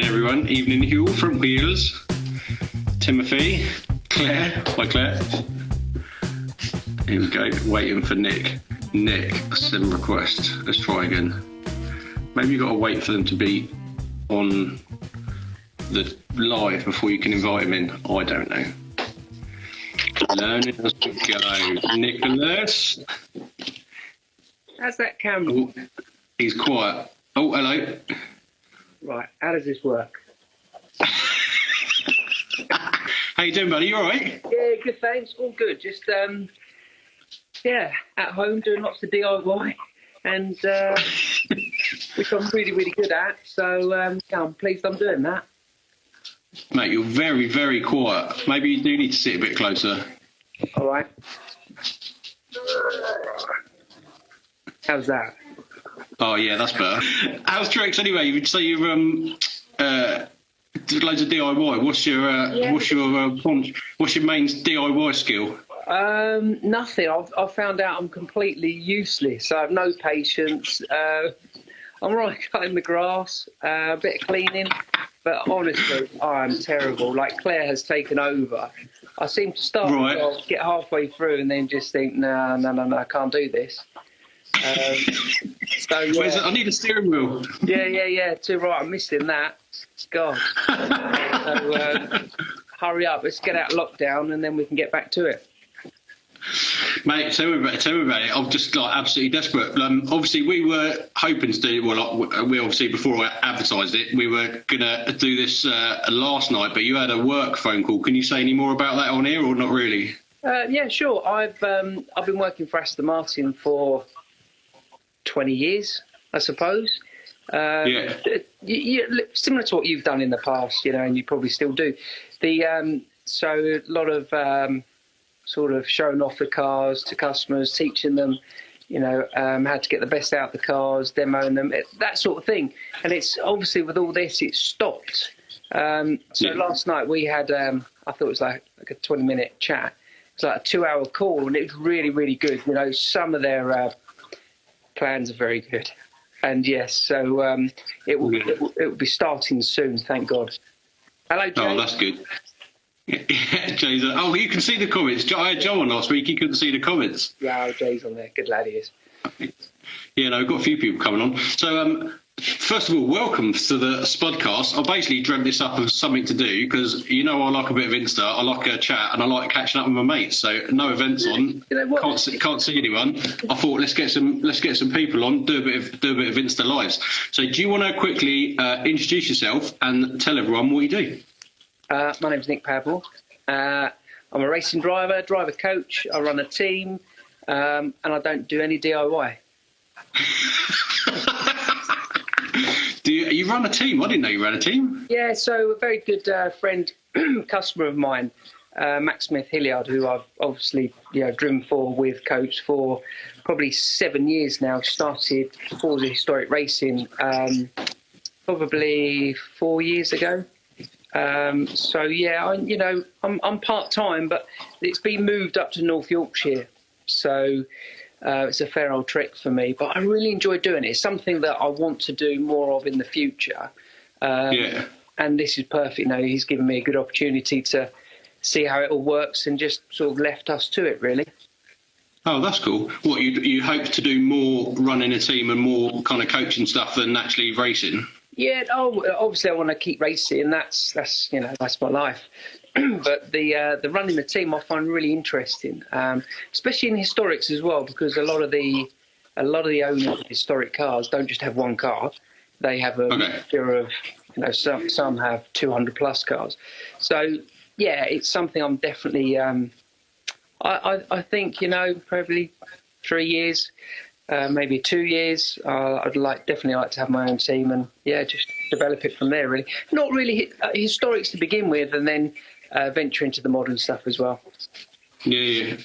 everyone. Evening Huel from Wheels. Timothy. Claire. Hi, Claire. Here we go. Waiting for Nick. Nick, send request. Let's try again. Maybe you've got to wait for them to be on the live before you can invite him in. I don't know. Learning as we go. Nicholas. How's that camera? Oh, he's quiet. Oh, hello. Right, how does this work? How you doing, buddy? You all right? Yeah, good, thanks. All good. Just, at home doing lots of DIY, and which I'm really, really good at. So I'm pleased I'm doing that. Mate, you're very, very quiet. Maybe you do need to sit a bit closer. All right. How's that? Oh yeah, that's better. How's tricks anyway? You would say you've did loads of DIY. What's your main DIY skill? Nothing. I've found out I'm completely useless. I have no patience. I'm right cutting the grass, a bit of cleaning, but honestly, I'm terrible. Like Claire has taken over. I seem to start, get halfway through, and then just think, no, I can't do this. So yeah. I need a steering wheel. Yeah. Too right. I'm missing that. God. So hurry up. Let's get out of lockdown, and then we can get back to it. Mate, tell me about it. I'm just absolutely desperate. Obviously, we were hoping to do. Well, we obviously before I advertised it, we were gonna do this last night, but you had a work phone call. Can you say any more about that on here, or not really? Yeah, sure. I've been working for Aston Martin for 20 years, I suppose. Similar to what you've done in the past, and you probably still do. So a lot of sort of showing off the cars to customers, teaching them, how to get the best out of the cars, demoing them, that sort of thing. And it's obviously with all this, it's stopped. Last night we had, I thought it was like a 20-minute chat. It was like a 2-hour call, and it was really, really good. Some of their plans are very good, and yes, so it will be starting soon. Thank God. Hello, Jay. Oh, that's good. Yeah, Jay's. Oh, you can see the comments. I had Joe on last week. He couldn't see the comments. Yeah, Jay's on there. Good lad he is. Yeah, no, we've got a few people coming on. So, first of all, welcome to the Spud'cast. I basically dreamt this up as something to do because I like a bit of Insta, I like a chat, and I like catching up with my mates. So no events on, can't see anyone. I thought let's get some people on, do a bit of Insta lives. So do you want to quickly introduce yourself and tell everyone what you do? My name's Nick Padmore. I'm a racing driver coach. I run a team, and I don't do any DIY. You run a team? I didn't know you ran a team. Yeah, so a very good friend, customer of mine, Max Smith Hilliard, who I've obviously driven with coach for probably 7 years now. Started Forza Historic Racing probably 4 years ago. I'm part time, but it's been moved up to North Yorkshire, so it's a fair old trek for me. But I really enjoy doing it. It's something that I want to do more of in the future. And this is perfect. He's given me a good opportunity to see how it all works, and just sort of left us to it, really. Oh, that's cool. What you hope to do more running a team and more kind of coaching stuff than actually racing? Yeah, obviously I want to keep racing. That's my life. But the running the team I find really interesting, especially in historics as well, because a lot of the owners of historic cars don't just have one car; they have a mixture of some have 200 plus cars. So yeah, it's something I'm definitely. I think probably 3 years. Maybe 2 years. I'd definitely like to have my own team and just develop it from there. Really, not really historics to begin with, and then venture into the modern stuff as well. Yeah.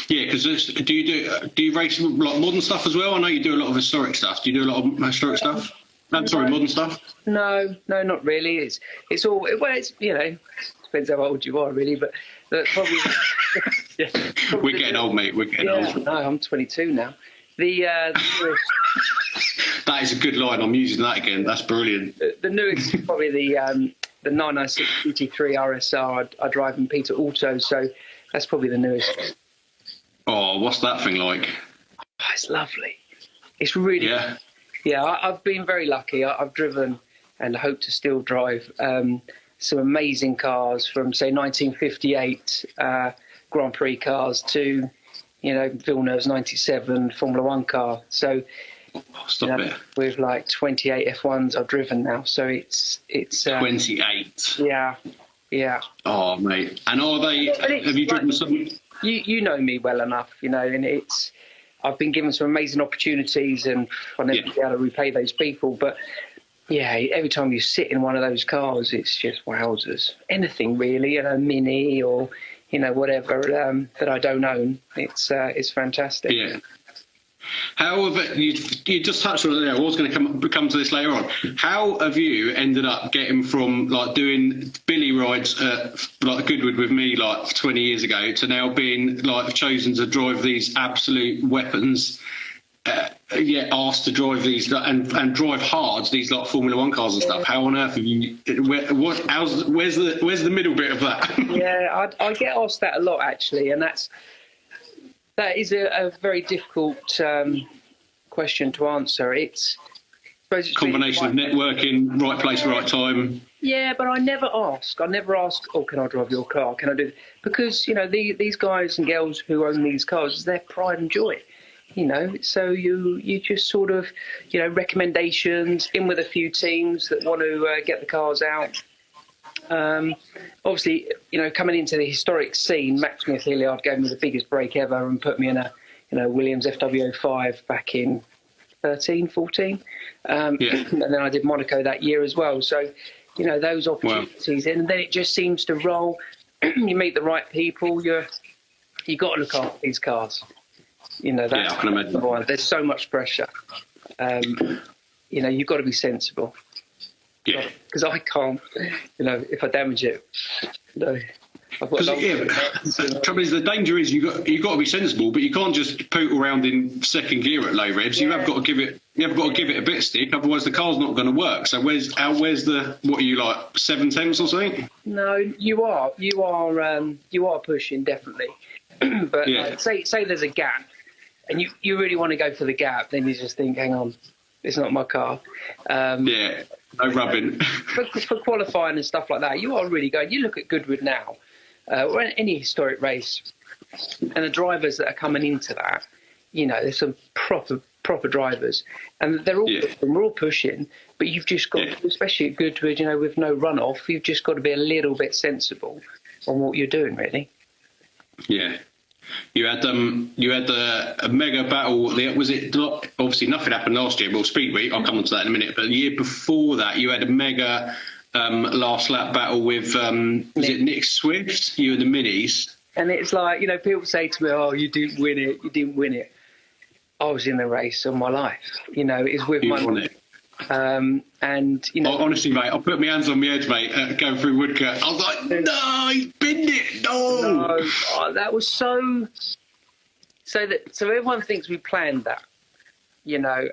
Because do you race like modern stuff as well? I know you do a lot of historic stuff. Do you do a lot of historic stuff? Modern stuff. No, not really. It's all depends how old you are, really, but probably. We're getting old, mate. We're getting old. No, I'm 22 now. The newest, That is a good line. I'm using that again. That's brilliant. the newest is probably the 996 GT3 RSR. I drive in Peter Auto, so that's probably the newest. Oh, what's that thing like? Oh, it's lovely. It's really Yeah. Yeah, I've been very lucky. I've driven and hope to still drive some amazing cars from, say, 1958 Grand Prix cars to, Villeneuve's 97 Formula One car. So, Stop it. with like 28 F1s I've driven now. So it's 28. Yeah. Oh, mate. And are they? Have you driven some? You know me well enough, and I've been given some amazing opportunities, and I'll never be able to repay those people. But yeah, every time you sit in one of those cars, it's just wowzers. Anything really, Mini or whatever that I don't own. It's fantastic. Yeah. However, you just touched on it there. I was going to come to this later on. How have you ended up getting from like doing billy rides at like Goodwood with me like 20 years ago to now being like chosen to drive these absolute weapons? Asked to drive these and drive hard these like Formula One cars and stuff. How on earth have you? Where's the middle bit of that? Yeah, I get asked that a lot actually, and that is a very difficult question to answer. It's Combination of networking, right place, right time. Yeah, but I never ask. Oh, can I drive your car? Can I do? Because these guys and girls who own these cars, it's their pride and joy. So you just sort of recommendations in with a few teams that want to get the cars out. Obviously, coming into the historic scene, Max Smith Hilliard gave me the biggest break ever and put me in a Williams FW05 back in 13, 14. And then I did Monaco that year as well. So, those opportunities, and then it just seems to roll. You meet the right people. You got to look after these cars. That's I can imagine. one. There's so much pressure. You've got to be sensible. Yeah. Because I can't, if I damage it, Trouble is, the danger is you've got to be sensible, but you can't just poot around in second gear at low revs. You have got to give it a bit of stick, otherwise the car's not going to work. So where's the what are you like 7/10 or something? No, you are pushing definitely, but say there's a gap, and you really want to go for the gap, then you just think, hang on, it's not my car. No rubbing. For qualifying and stuff like that, you are really going. You look at Goodwood now, or any historic race, and the drivers that are coming into that, there's some proper drivers, and we're all pushing. But you've just got, especially at Goodwood, with no runoff, you've just got to be a little bit sensible on what you're doing, really. Yeah. You had a mega battle. Was it obviously nothing happened last year? Well, Speed Week, I'll come on to that in a minute. But the year before that, you had a mega last lap battle with was it Nick Swift? You and the Minis. And it's like people say to me, "Oh, you didn't win it. You didn't win it." I was in the race of my life. It's with my. Won it. And honestly, mate, I put my hands on my head, mate, going through Woodcote. I was like, no, he's binned it. No. Oh, that was so everyone thinks we planned that,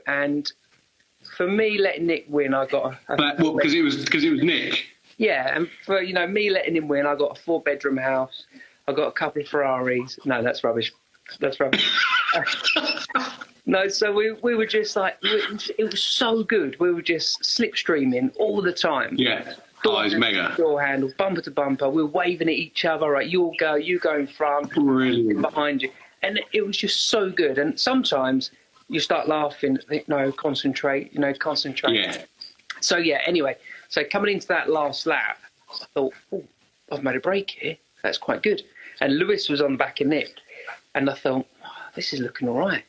and for me letting Nick win, I got because it was Nick. Yeah, and for me letting him win, I got a 4-bedroom house. I got a couple of Ferraris. No, that's rubbish. No, so we were just like, it was so good. We were just slipstreaming all the time. Yeah. Oh, it's mega. Door handle, bumper to bumper. We were waving at each other. Right, you'll go, you go in front, brilliant, behind you. And it was just so good. And sometimes you start laughing, think, no, concentrate. Yeah. So, anyway. So coming into that last lap, I thought, oh, I've made a break here. That's quite good. And Lewis was on the back of Nick. And I thought, oh, this is looking all right.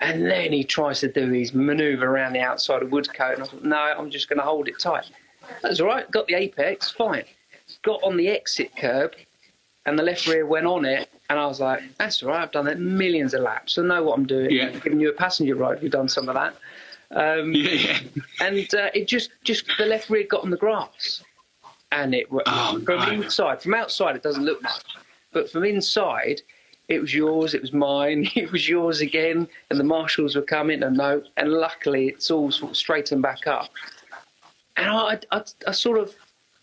And then he tries to do his manoeuvre around the outside of Woodcote. And I thought, no, I'm just going to hold it tight. That's all right. Got the apex, fine. Got on the exit curb, and the left rear went on it. And I was like, that's all right. I've done that millions of laps. I know what I'm doing. Yeah. I'm giving you a passenger ride. We've done some of that. And it just the left rear got on the grass. And it from inside. From outside, it doesn't look much. But from inside, it was yours, it was mine, it was yours again, and the marshals were coming, and no, and luckily it's all sort of straightened back up. And I sort of,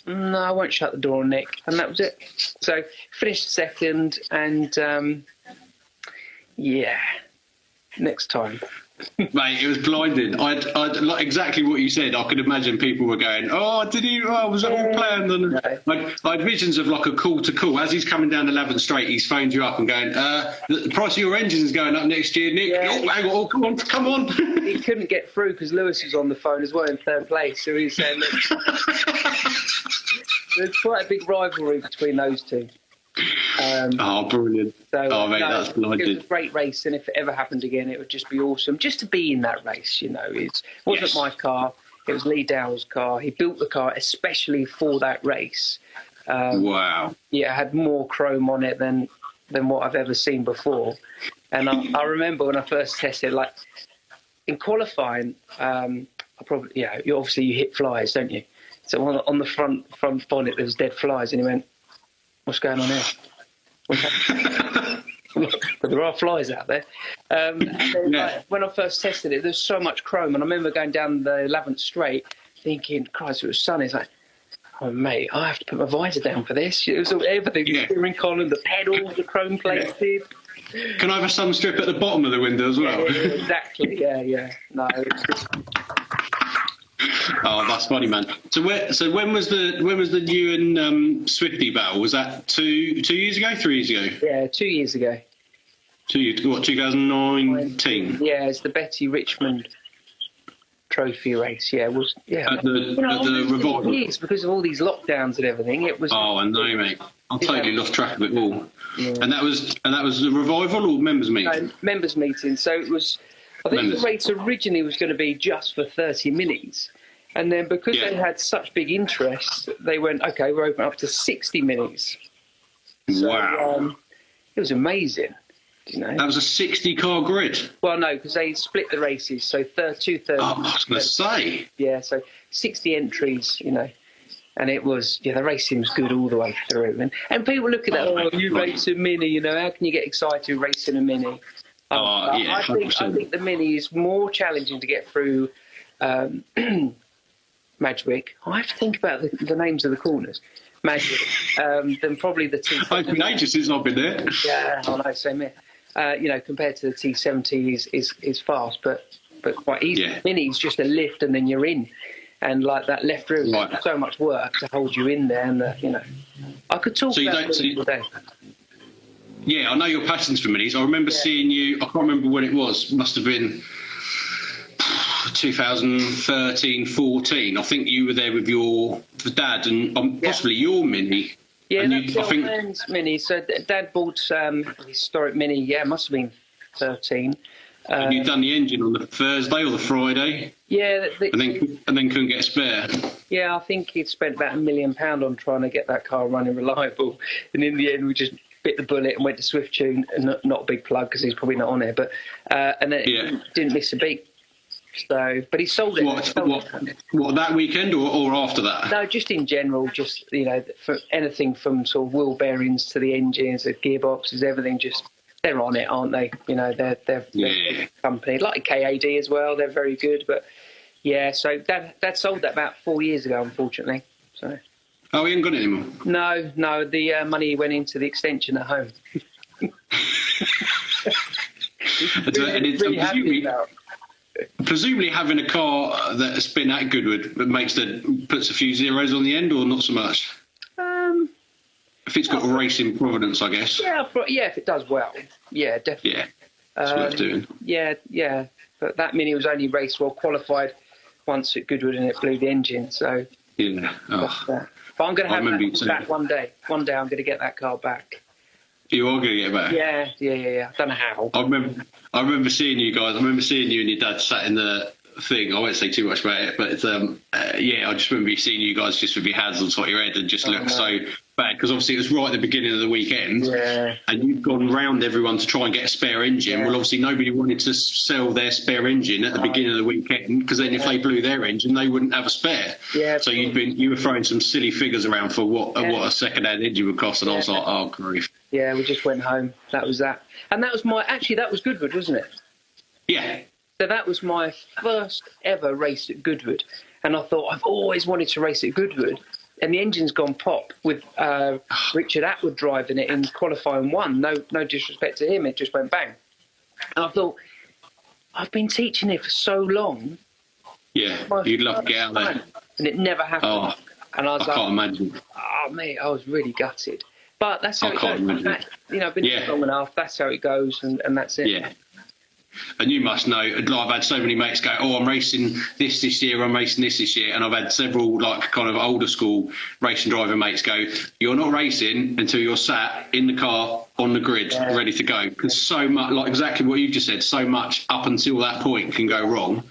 no, I won't shut the door on Nick, and that was it. So finished second, and yeah, next time. Mate, it was blinding. I'd like exactly what you said. I could imagine people were going, "Oh, did he? Oh, was it all planned?" And I had visions of like a call to call as he's coming down the Lavant Straight. He's phoned you up and going, "The price of your engine is going up next year, Nick. Yeah. Oh, hang on, come on." He couldn't get through because Lewis was on the phone as well in third place. So he was saying that there's quite a big rivalry between those two. Oh, brilliant. So, mate, that's blinded. It was a great race, and if it ever happened again, it would just be awesome. Just to be in that race, you know. It wasn't my car. It was Lee Dowell's car. He built the car especially for that race. Wow. Yeah, it had more chrome on it than what I've ever seen before. And I remember when I first tested, like, in qualifying, I probably, you obviously you hit flies, don't you? So on the front bonnet, there was dead flies, and he went, "What's going on here?" But there are flies out there. And then, like, when I first tested it, there's so much chrome, and I remember going down the Lavant Straight, thinking, "Christ, it was sunny." It's like, "Oh mate, I have to put my visor down for this." It was all, everything, the steering column, the pedals, the chrome plated. Can I have a sun strip at the bottom of the window as well? Yeah, exactly. Yeah. No. Oh, that's funny, man. So when was the you and Swifty battle? Was that 2 years ago, 3 years ago? Yeah, 2 years ago. 2019? Yeah, it's the Betty Richmond Trophy race. Yeah, it was. Yeah, at the revival. Years because of all these lockdowns and everything. It was. Oh, I know, mate. I totally lost track of it all. Yeah. And that was the revival or members meeting? No, members meeting. So it was. I think the race originally was going to be just for 30 minis. And then because they had such big interest, they went, okay, we're open up to 60 minis. So, wow. It was amazing. You know? That was a 60-car grid? Well, no, because they split the races. So two-thirds. Oh, I was going to say. Yeah, so 60 entries, you know. And it was, the racing was good all the way through. And people look at that, you race a Mini, you know, how can you get excited racing a Mini? Yeah, I think the Mini is more challenging to get through Madgwick. I have to think about the names of the corners. Madgwick, than probably the T70. It's been ages since I've been there. Yeah, I know, same here. Compared to the T70 is fast, but quite easy. Yeah. Mini's just a lift and then you're in. And like that left rear, so much work to hold you in there, and I could talk about it all day. Yeah, I know your passions for minis. I remember seeing you. I can't remember when it was. Must have been 2013, 14. I think you were there with your dad and possibly your Mini. Yeah, and that's your friend's Mini. So Dad bought historic Mini. Yeah, it must have been 13. And you'd done the engine on the Thursday or the Friday. Yeah, and then couldn't get a spare. Yeah, I think he'd spent about £1 million on trying to get that car running reliable, and in the end we just bit the bullet and went to Swift Tune, and not a big plug because he's probably not on it, but and then it didn't miss a beat. So, but he sold it. What that weekend or after that? No, just in general, just for anything from sort of wheel bearings to the engines, the gearboxes, everything. Just they're on it, aren't they? They're a company like KAD as well. They're very good, but yeah. So Dad sold that about 4 years ago, unfortunately. So. Oh, he ain't got it anymore. No. The money went into the extension at home. Presumably having a car that's been at Goodwood puts a few zeros on the end, or not so much? If it's got a race in Providence, I guess. Yeah, if it does well. Yeah, definitely. Yeah, it's worth doing. Yeah. But that Mini was only qualified once at Goodwood, and it blew the engine, so... Yeah. But I'm going to have that back one day. One day I'm going to get that car back. You are going to get it back? Yeah. I don't know how. I remember seeing you guys. I remember seeing you and your dad sat in the thing. I won't say too much about it, but it's, I just remember seeing you guys just with your hands on top of your head and just looked so bad, because obviously it was right at the beginning of the weekend, and you'd gone round everyone to try and get a spare engine. Well, obviously nobody wanted to sell their spare engine at the beginning of the weekend, because then if they blew their engine, they wouldn't have a spare. So you were throwing some silly figures around for what a second-hand engine would cost, and I was like, oh grief. Yeah, we just went home. That was that. And that was that was Goodwood, wasn't it? Yeah. So that was my first ever race at Goodwood. And I thought, I've always wanted to race at Goodwood. And the engine's gone pop with Richard Atwood driving it in qualifying 1. No disrespect to him, it just went bang. And I thought, I've been teaching it for so long. Yeah, you'd love to get out there. And it never happened. Oh, and I was can't imagine. Oh, mate, I was really gutted. But that's how it goes. Imagine. I've been long enough, that's how it goes, and that's it. Yeah. And you must know, I've had so many mates go, I'm racing this year, I'm racing this year. And I've had several, kind of older school racing driver mates go, you're not racing until you're sat in the car on the grid, ready to go. Because so much, exactly what you've just said, so much up until that point can go wrong.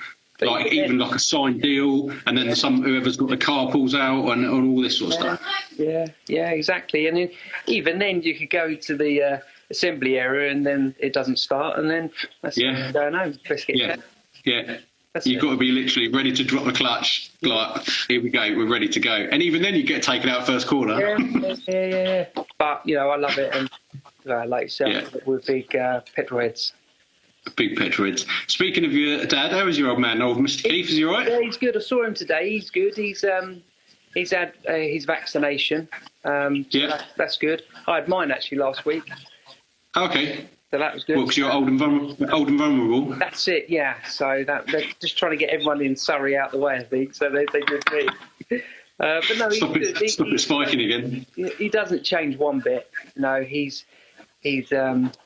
Even a signed deal, and then whoever's got the car pulls out and all this sort of stuff. Yeah, exactly. And even then you could go to the assembly area and then it doesn't start, and then that's going home. Yeah. You've got to be literally ready to drop the clutch. Here we go, we're ready to go. And even then, you get taken out first corner. Yeah. But I love it, and like yourself, we're big petrol heads. Big petrol heads. Speaking of your dad, how is your old man, old Mr. Keith? Is he all right? Yeah, he's good. I saw him today. He's good. He's had his vaccination. That's good. I had mine actually last week. Okay. So that was good. Well, because you're old and vulnerable. That's it, yeah. So they're just trying to get everyone in Surrey out the way, I think. So they did me. But no, he's good. Stop it spiking again. He doesn't change one bit. No, he's brilliant.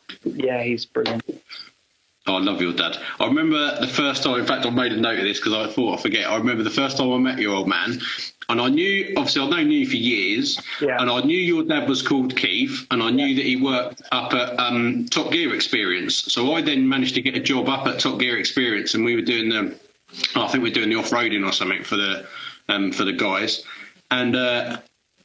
Oh, I love your dad. I remember the first time, in fact, I made a note of this because I thought I'd forget. I remember the first time I met your old man, and I knew, obviously, I've known you for years, and I knew your dad was called Keith, and I knew that he worked up at Top Gear Experience. So I then managed to get a job up at Top Gear Experience, and we were doing I think we were doing the off-roading or something for the guys. And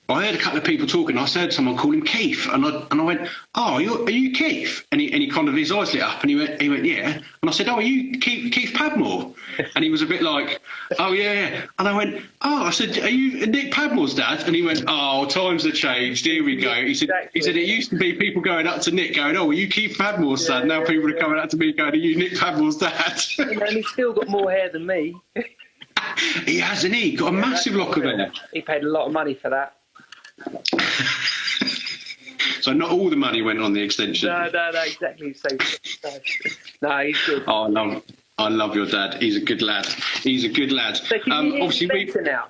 I heard a couple of people talking. I heard someone call him Keith, and I went, "Oh, are you Keith?" And he kind of, his eyes lit up, and he went, "Yeah." And I said, "Oh, are you Keith Padmore?" And he was a bit like, "Oh yeah." And I went, "Oh," I said, "Are you Nick Padmore's dad?" And he went, "Oh, times have changed. Here we go." He said, "It used to be people going up to Nick, going, 'Oh, are you Keith Padmore's dad?' Now people are coming up to me going, 'Are you Nick Padmore's dad?'" And he's still got more hair than me. He hasn't. He got a massive lock of hair. He paid a lot of money for that. So not all the money went on the extension. No, exactly. So, no, he's good. Oh, I love your dad. He's a good lad. So can you hear me better now?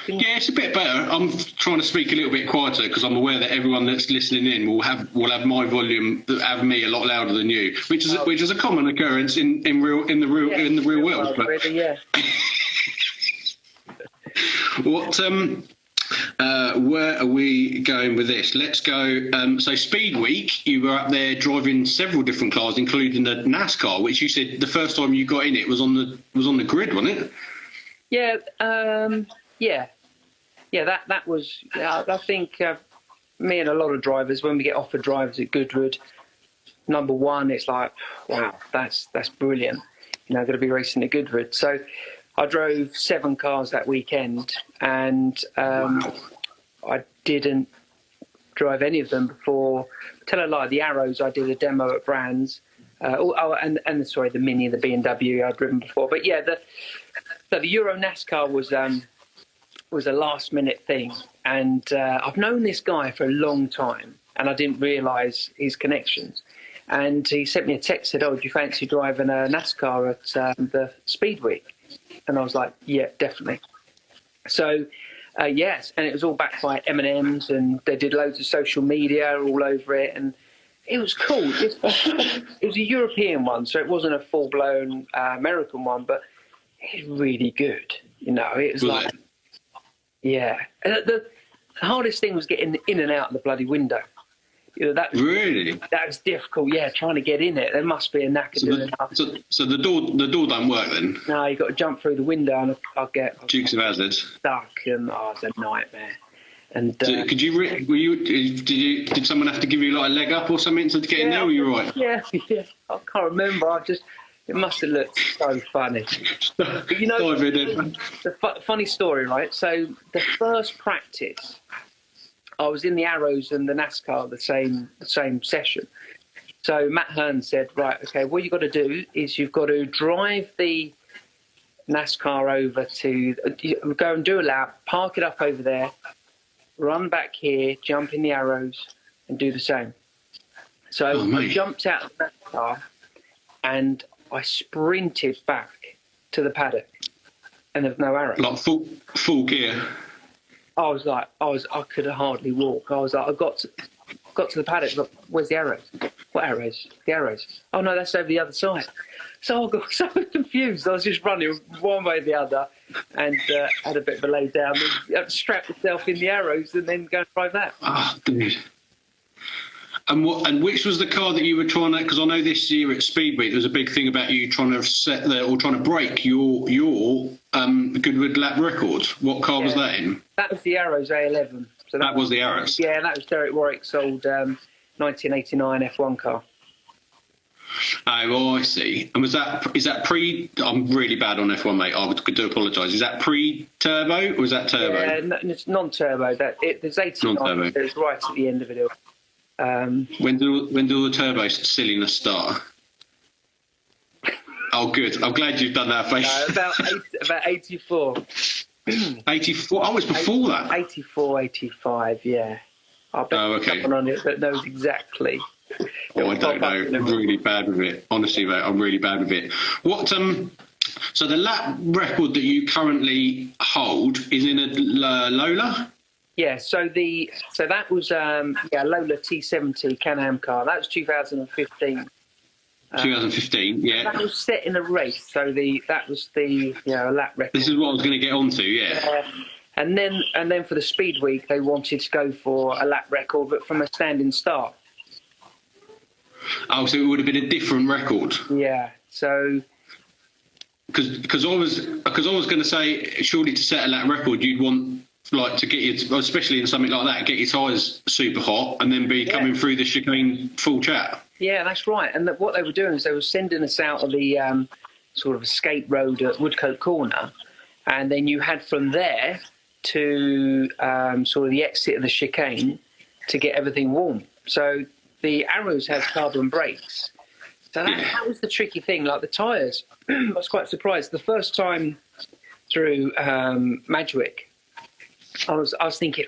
Yeah, it's a bit better. I'm trying to speak a little bit quieter because I'm aware that everyone that's listening in will have my volume, have me a lot louder than you, which is a common occurrence in the real world. But really, yeah. Where are we going with this? Let's go. So Speed Week, you were up there driving several different cars, including the NASCAR, which you said the first time you got in it was on the grid, wasn't it? Yeah, That was. I think me and a lot of drivers, when we get offered drivers at Goodwood, number one, it's like, wow, that's brilliant. Going to be racing at Goodwood. So I drove 7 cars that weekend, and I didn't drive any of them before. Tell a lie, the Arrows, I did a demo at Brands. The Mini, the BMW I'd driven before. But yeah, the Euro NASCAR was a last minute thing, and I've known this guy for a long time, and I didn't realise his connections. And he sent me a text, said, "Oh, do you fancy driving a NASCAR at the Speed Week?" And I was like, "Yeah, definitely." So, yes, and it was all backed by M&Ms, and they did loads of social media all over it, and it was cool. It was a European one, so it wasn't a full-blown American one, but it was really good. It was like, yeah. And the hardest thing was getting in and out of the bloody window. That was difficult. Yeah, trying to get in it. There must be a knacker doing it. So the door don't work then? No, you got to jump through the window, and I'll get Dukes of Hazzard stuck, and it's a nightmare. And did someone have to give you like a leg up or something to get in there? Or were you right? Yeah. I can't remember. It must have looked so funny. But the funny story, right? So the first practice, I was in the Arrows and the NASCAR the same session. So Matt Hearn said, right, okay, what you've got to do is you've got to drive the NASCAR over to go and do a lap, park it up over there, run back here, jump in the Arrows, and do the same. So I jumped out of the NASCAR and I sprinted back to the paddock, and there's no arrows. Like full gear. I could hardly walk. I was like, I got to the paddock. Look, where's the arrows? What arrows? The arrows. Oh no, that's over the other side. So I got so confused. I was just running one way or the other, and had a bit of a lay down. And strapped myself in the Arrows, and then go and drive that. Oh, dude. And which was the car that you were trying to? Because I know this year at Speed Week there was a big thing about you trying to break your Goodwood lap record. What car was that in? That was the Arrows A11. So that was the Arrows. Yeah, that was Derek Warwick's old 1989 F1 car. Oh, I see. And is that pre? I'm really bad on F1, mate. I do apologise. Is that pre-turbo or is that turbo? Yeah, no, it's non-turbo. There's 89. Non-turbo. So it's right at the end of it all. When do the turbo silliness start? Oh, good. I'm glad you've done that face. About 84. 84? Oh, it's before that. 84, 85. Yeah. I'll bet someone on it that knows exactly. Oh, I don't know. I'm really bad with it. Honestly, mate, I'm really bad with it. What? So the lap record that you currently hold is in a Lola. Yeah. So that was Lola T70 Can-Am car. That was 2015. 2015. Yeah. That was set in a race. So that was the lap record. This is what I was going to get onto. Yeah. And then for the Speed Week, they wanted to go for a lap record, but from a standing start. Oh, so it would have been a different record. Yeah. So. Because I was going to say, surely to set a lap record, you'd want to get your, especially in something like that, get your tyres super hot and then be coming through the chicane full chat. Yeah, that's right. And what they were doing is they were sending us out of the sort of escape road at Woodcote Corner, and then you had from there to sort of the exit of the chicane to get everything warm. So the Arrows has carbon brakes. So that was the tricky thing. Like the tyres, I was quite surprised. The first time through Madgwick, I was thinking,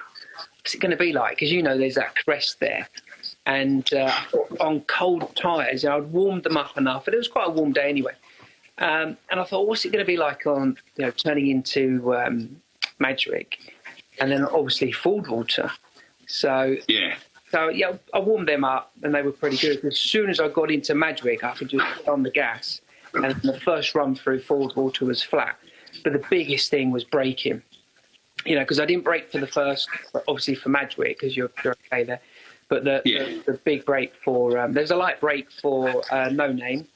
what's it going to be like? Because, there's that crest there. And on cold tyres, I'd warmed them up enough. And it was quite a warm day anyway. And I thought, what's it going to be like on, turning into Madgwick? And then obviously Fordwater. So I warmed them up and they were pretty good. As soon as I got into Madgwick, I could just put on the gas. And the first run through Fordwater was flat. But the biggest thing was braking. Because I didn't brake for the first, obviously for Madgwick, because you're okay there. But the big brake for, there's a light brake for No Name.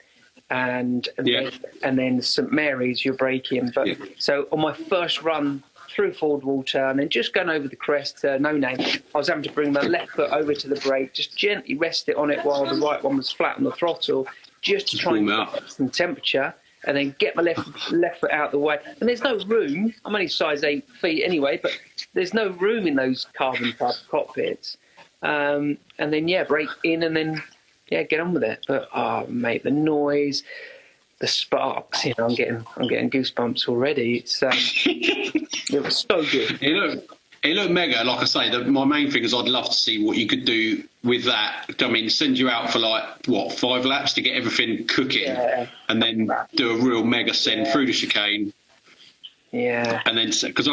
And then St Mary's, you're braking. But so on my first run through Fordwater and then just going over the crest, No Name, I was having to bring my left foot over to the brake, just gently rest it on it while the right one was flat on the throttle, just to try and get some temperature, and then get my left foot out the way. And there's no room. I'm only size 8 feet anyway, but there's no room in those carbon type cockpits. And then brake in and then get on with it. But mate, the noise, the sparks, I'm getting goosebumps already. It's it was so good. It looked mega. Like I say, my main thing is I'd love to see what you could do with that. I mean, send you out for 5 laps to get everything cooking, and then do a real mega send through the chicane. Yeah. And then because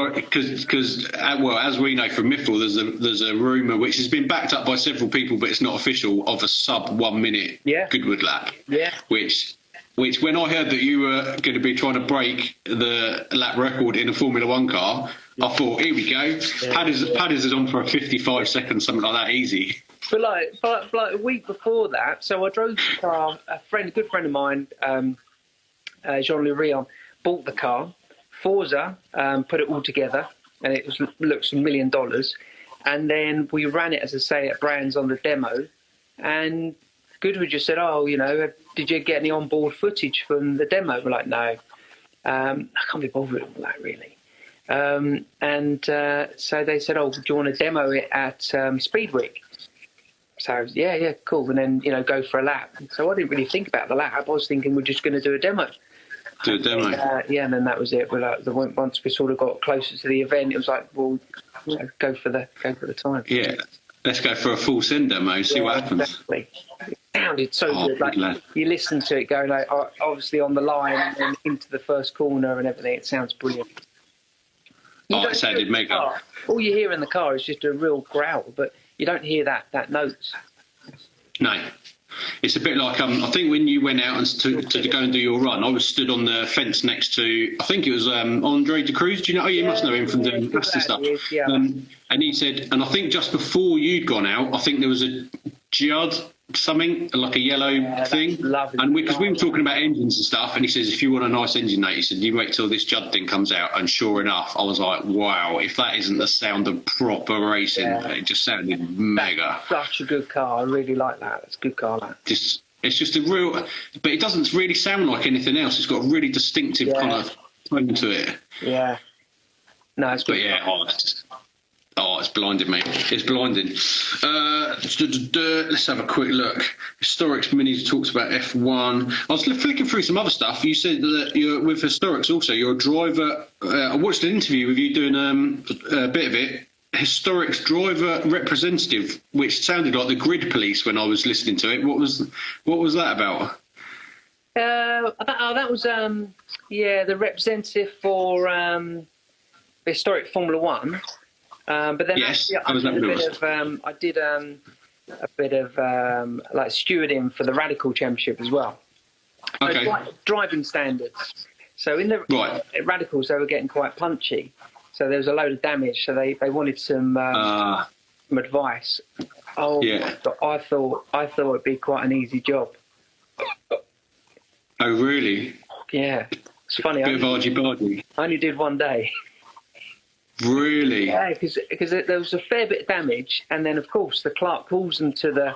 as we know from Mithril, there's a rumour which has been backed up by several people, but it's not official, of a sub 1 minute Goodwood lap. Yeah. Which when I heard that you were going to be trying to break the lap record in a Formula One car, I thought, here we go. Yeah. Padders is on for a 55 seconds, something like that, easy. But like a week before that, so I drove the car. A good friend of mine, Jean-Louis Rion, bought the car. Forza put it all together, and it looks $1 million. And then we ran it, as I say, at Brands on the demo, and Goodwood just said, did you get any onboard footage from the demo? We're like, no. I can't be bothered with all that, really. So they said, "Oh, do you want to demo it at Speedwick?" So yeah, cool. And then go for a lap. So I didn't really think about the lap. I was thinking we're just going to do a demo. Do a demo. And then that was it. Once we sort of got closer to the event, it was like, well, go for the time. Yeah, let's go for a full send demo. See what happens. Exactly. It sounded so good. Like you listen to it going like obviously on the line and into the first corner and everything. It sounds brilliant. It sounded mega. All you hear in the car is just a real growl, but you don't hear that notes. No. It's a bit like I think when you went out and to go and do your run, I was stood on the fence next to, I think it was Andre de Cruz. Do you know? You must know him from doing past stuff. Yeah. And he said, and I think just before you'd gone out, I think there was a Judd something like a yellow thing, and because we were talking about engines and stuff, and he says if you want a nice engine, mate, he said you wait till this Judd thing comes out, and sure enough, I was like, wow, if that isn't the sound of proper racing, it just sounded mega. That's such a good car. I really like that. It's a good car. That. It's just a real, but it doesn't really sound like anything else. It's got a really distinctive kind of tone to it. Yeah. No, it's good. But yeah, it's blinding me. It's blinding. Let's have a quick look. Historics Minis talks about F1. I was flicking through some other stuff. You said that you're with Historics also. You're a driver. I watched an interview with you doing a bit of it. Historics driver representative, which sounded like the grid police when I was listening to it. What was that about? That was the representative for Historic Formula One. But then I did a bit of like stewarding for the Radical Championship as well. Okay. So driving standards. So in the Radicals, they were getting quite punchy. So there was a load of damage. So they wanted some advice. Oh, yeah. I thought it'd be quite an easy job. Oh, really? Yeah. It's funny. Bit of argy-bargy. I only did one day. Really? Yeah, because there was a fair bit of damage, and then of course the clerk calls them to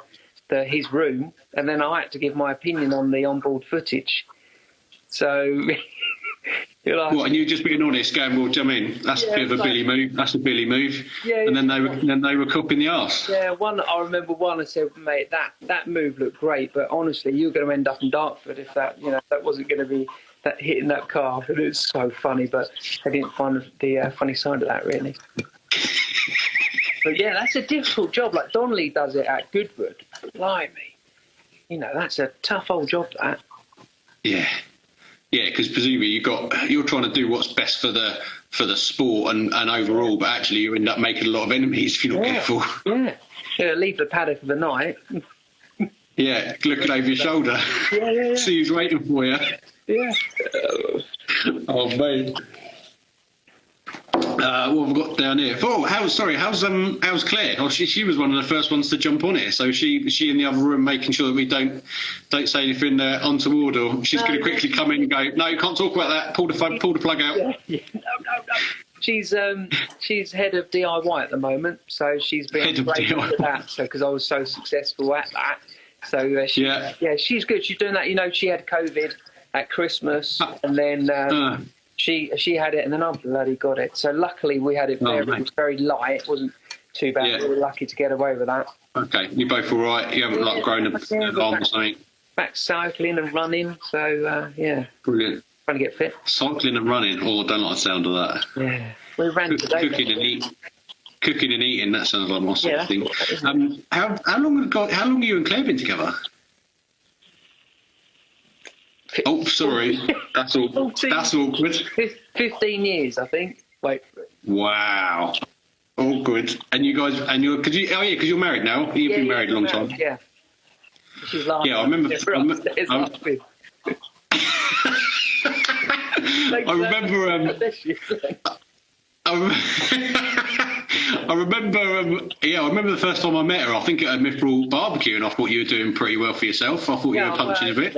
his room, and then I had to give my opinion on the onboard footage. So you're like, what? And you just being honest, going, well, I mean, that's a bit of a Billy move. That's a Billy move. Yeah. And then they were copying the arse. Yeah. I remember one. I said, mate, that move looked great, but honestly, you're going to end up in Dartford if that wasn't going to be. That hitting that car, and it was so funny, but I didn't find the funny side of that really. But yeah, that's a difficult job. Like Donnelly does it at Goodwood. Blimey, that's a tough old job. That. Yeah, because presumably you're trying to do what's best for the sport and overall, but actually you end up making a lot of enemies if you're not careful. Yeah, leave the paddock for the night. Yeah, looking over your shoulder. Yeah. See who's waiting for you. Yeah. Oh, mate. What have we got down here? Oh, how's Claire? Oh, she was one of the first ones to jump on it. So she in the other room making sure that we don't say anything untoward, or she's going to quickly come in and go, no, you can't talk about that. Pull the plug out. Yeah. No. She's head of DIY at the moment, so she's been great at that. So because I was so successful at that, so she's good. She's doing that. She had COVID at Christmas, and then she had it, and then I bloody got it. So luckily we had it it was very light. It wasn't too bad. Yeah. We were lucky to get away with that. Okay, you're both all right. You haven't grown an arm or something. Back cycling and running. So brilliant. Trying to get fit. Cycling and running. Oh, I don't like the sound of that. Yeah, we ran today. Cooking and eating. That sounds like my sort of thing. How long have you and Claire been together? Oh, sorry. That's awkward. 15 years, I think. Wait. Wow. Awkward. And you guys, because you're married now. You've been married a long time. Yeah. She's laughing. Yeah, I remember. I remember the first time I met her. I think at a Mithril barbecue, and I thought you were doing pretty well for yourself. I thought you were punching a bit.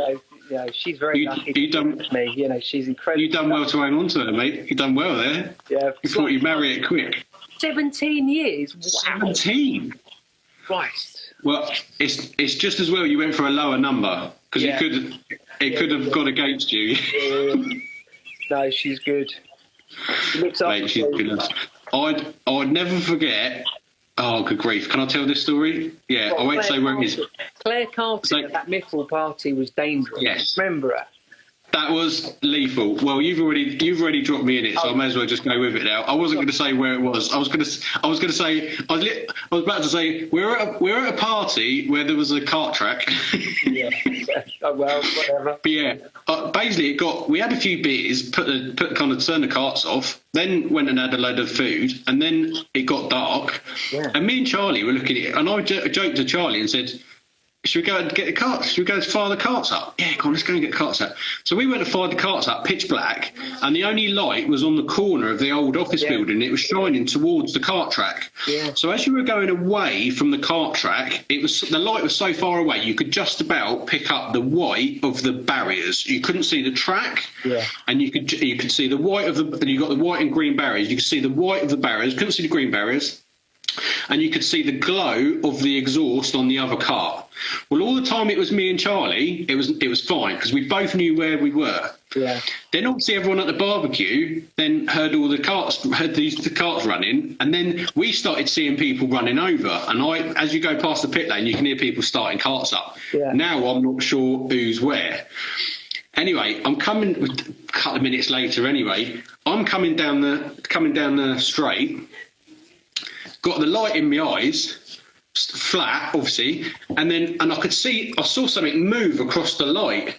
She's very lucky to be with me. She's incredible. You've done well to hang on to her, mate. You've done well there. Yeah. You thought you'd marry it quick. 17 years. Wow. 17. Christ. Well, it's just as well you went for a lower number because it could have gone against you. No, she's good. Mate, she's good. I'd never forget. Oh, good grief! Can I tell this story? Yeah, I won't say where it is. Claire Carter at that Mithril party was dangerous. Yes. Remember her? That was lethal. Well, you've already dropped me in it, so I may as well just go with it now. I wasn't going to say where it was. I was about to say we're at a party where there was a kart track. Yeah. Oh, well, whatever. But yeah, basically we had a few beers, put kind of turned the carts off, then went and had a load of food, and then it got dark. Yeah. And me and Charlie were looking at it, and I joked to Charlie and said, should we go and get the carts? Should we go to fire the carts up? Yeah, come on, let's go and get the carts up. So we went to fire the carts up, pitch black, and the only light was on the corner of the old office building. It was shining towards the cart track. Yeah. So as you were going away from the cart track, the light was so far away you could just about pick up the white of the barriers. You couldn't see the track, and you could see the white of the. You got the white and green barriers. You could see the white of the barriers. Couldn't see the green barriers. And you could see the glow of the exhaust on the other car. Well, all the time it was me and Charlie, it was fine because we both knew where we were. Yeah. Then obviously everyone at the barbecue then heard the carts running, and then we started seeing people running over. And as you go past the pit lane, you can hear people starting carts up. Yeah. Now I'm not sure who's where. Anyway, I'm coming a couple of minutes later. Anyway, I'm coming down the straight. Got the light in my eyes, flat, obviously, and I saw something move across the light,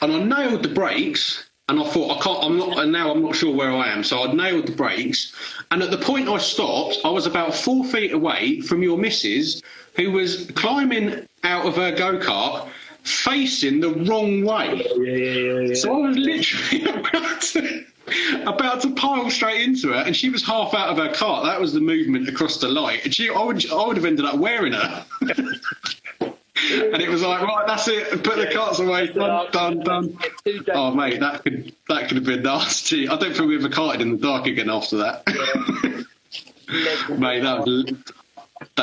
and I nailed the brakes, and I thought I'm not sure where I am, so I nailed the brakes, and at the point I stopped, I was about 4 feet away from your missus, who was climbing out of her go-kart, facing the wrong way. Yeah. So I was literally about to pile straight into her, and she was half out of her cart. That was the movement across the light, and I would have ended up wearing her. And it was like, right, that's it. Put the carts away. Done. Oh, mate, that could have been nasty. I don't think we ever carted in the dark again after that. Mate, that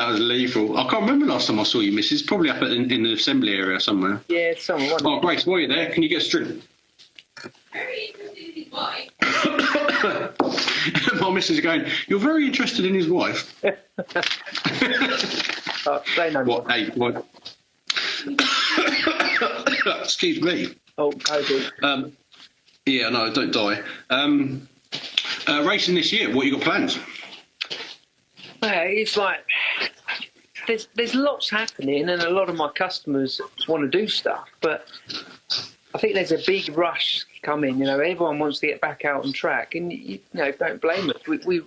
was lethal. I can't remember last time I saw you, Mrs. Probably up in the assembly area somewhere. Yeah, somewhere. Oh, Grace, while you're there, can you get a string? My missus is going, you're very interested in his wife. Say no more. What? Hey, what? Excuse me. Oh, okay. Yeah, no, don't die. Racing this year, what you got plans? It's like there's lots happening, and a lot of my customers want to do stuff, but I think there's a big rush coming. You know, everyone wants to get back out on track, and you know, don't blame us. We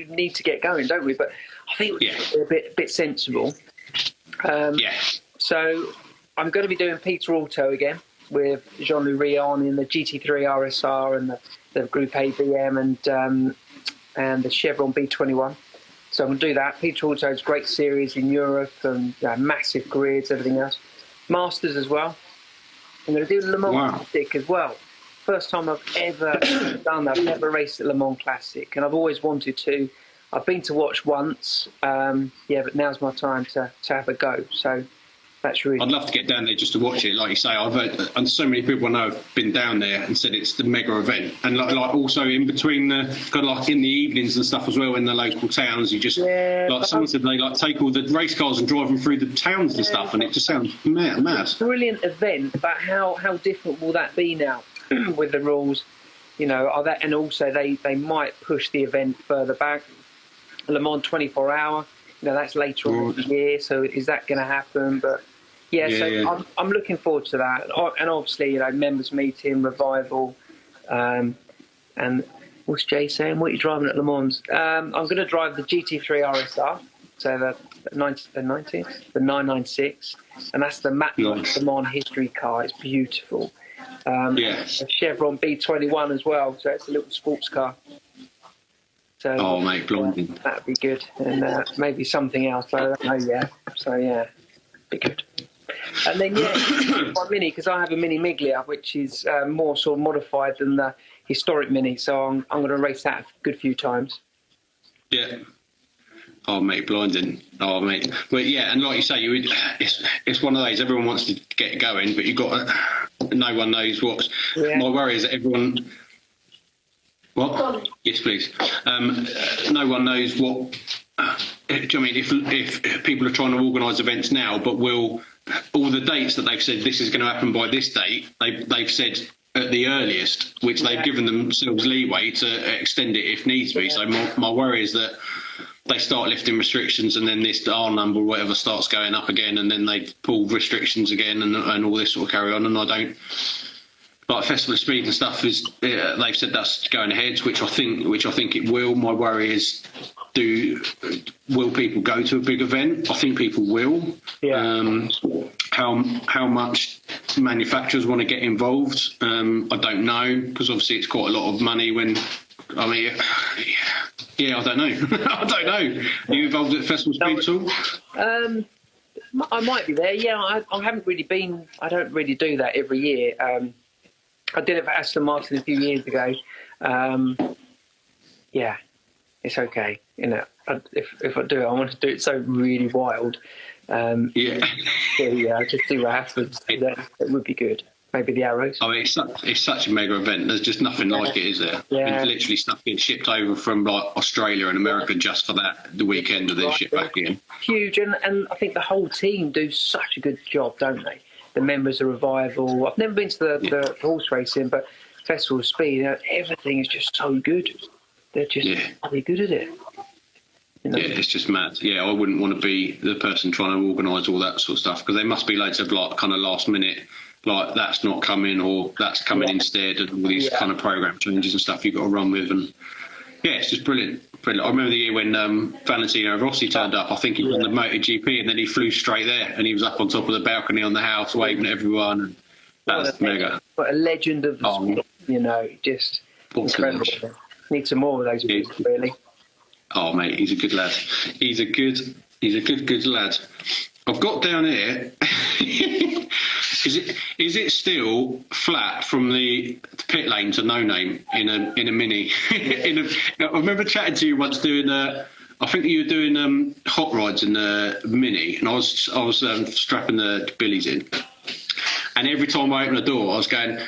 need to get going, don't we? But I think we're a bit sensible. So I'm going to be doing Peter Auto again with Jean-Louis Rion in the GT3 RSR and the Group A BM and the Chevron B21. So I'm going to do that. Peter Auto's great series in Europe and massive grids, everything else. Masters as well. I'm going to do the Le Mans Classic as well. First time I've ever done that. I've never raced at Le Mans Classic, and I've always wanted to. I've been to watch once, but now's my time to have a go. So that's really. I'd love to get down there just to watch it. Like you say, I've heard, and so many people I know have been down there and said it's the mega event. And like also in between in the evenings and stuff as well in the local towns, you just someone said they take all the race cars and drive them through the towns and stuff, and it just sounds mad. It's a brilliant event, but how different will that be now with the rules? You know, and also they might push the event further back. Le Mans 24-hour, you know, that's later on in the year, so is that going to happen? But I'm looking forward to that, and obviously, you know, members meeting, revival, and what's Jay saying? What are you driving at Le Mans? I'm going to drive the GT3 RSR, so the 996, and that's the Le Mans history car. It's beautiful. A Chevron B21 as well, so it's a little sports car. So, mate, blinding. That'd be good, and maybe something else. I don't know yet. So be good. And then my Mini, because I have a Mini Miglia, which is more sort of modified than the historic Mini. So I'm going to race that a good few times. Yeah. Oh, mate, blinding. Oh, mate. But yeah, and like you say, it's one of those. Everyone wants to get going, but you've got no one knows what's. My worry is that everyone. What? Yes, please. No one knows what. Do you know what I mean? If people are trying to organise events now, but will all the dates that they've said this is going to happen by this date, they've said at the earliest, which they've given themselves leeway to extend it if needs be. So my worry is that they start lifting restrictions and then this R number or whatever starts going up again, and then they pull restrictions again and all this sort of carry on. And I don't like Festival of Speed and stuff is they've said that's going ahead, which I think it will. My worry is will people go to a big event? I think people will. Yeah. How much manufacturers want to get involved? I don't know, because obviously it's quite a lot of money. I don't know. I don't know. Are you involved at Festival of Speed at all? I might be there. Yeah, I haven't really been. I don't really do that every year. I did it for Aston Martin a few years ago. Yeah, it's okay. You know, if I do it, I want to do it so really wild. Yeah, just see what happens. It would be good. Maybe the Arrows. I mean, it's such a mega event. There's just nothing like it, is there? Yeah. I mean, literally stuff getting shipped over from like Australia and America just for that, the weekend, and then shipped back in. Huge, and I think the whole team do such a good job, don't they? The members of Revival. I've never been to the horse racing, but Festival of Speed, everything is just so good. They're just really good at it. You know? Yeah, it's just mad. Yeah, I wouldn't want to be the person trying to organise all that sort of stuff, because there must be loads of like kind of last minute, like that's not coming or that's coming instead, and all these kind of program changes and stuff you've got to run with. And yeah, it's just brilliant. I remember the year when Valentino Rossi turned up. I think he won the MotoGP, and then he flew straight there, and he was up on top of the balcony on the house waving at everyone. And that's mega. What a legend of the sport, you know, just incredible. Need some more of those people, really. Oh mate, he's a good lad. He's a good lad. I've got down here. Is it still flat from the pit lane to No Name in a mini? I remember chatting to you once doing I think you were doing hot rides in the mini, and I was strapping the billies in. And every time I opened the door, I said,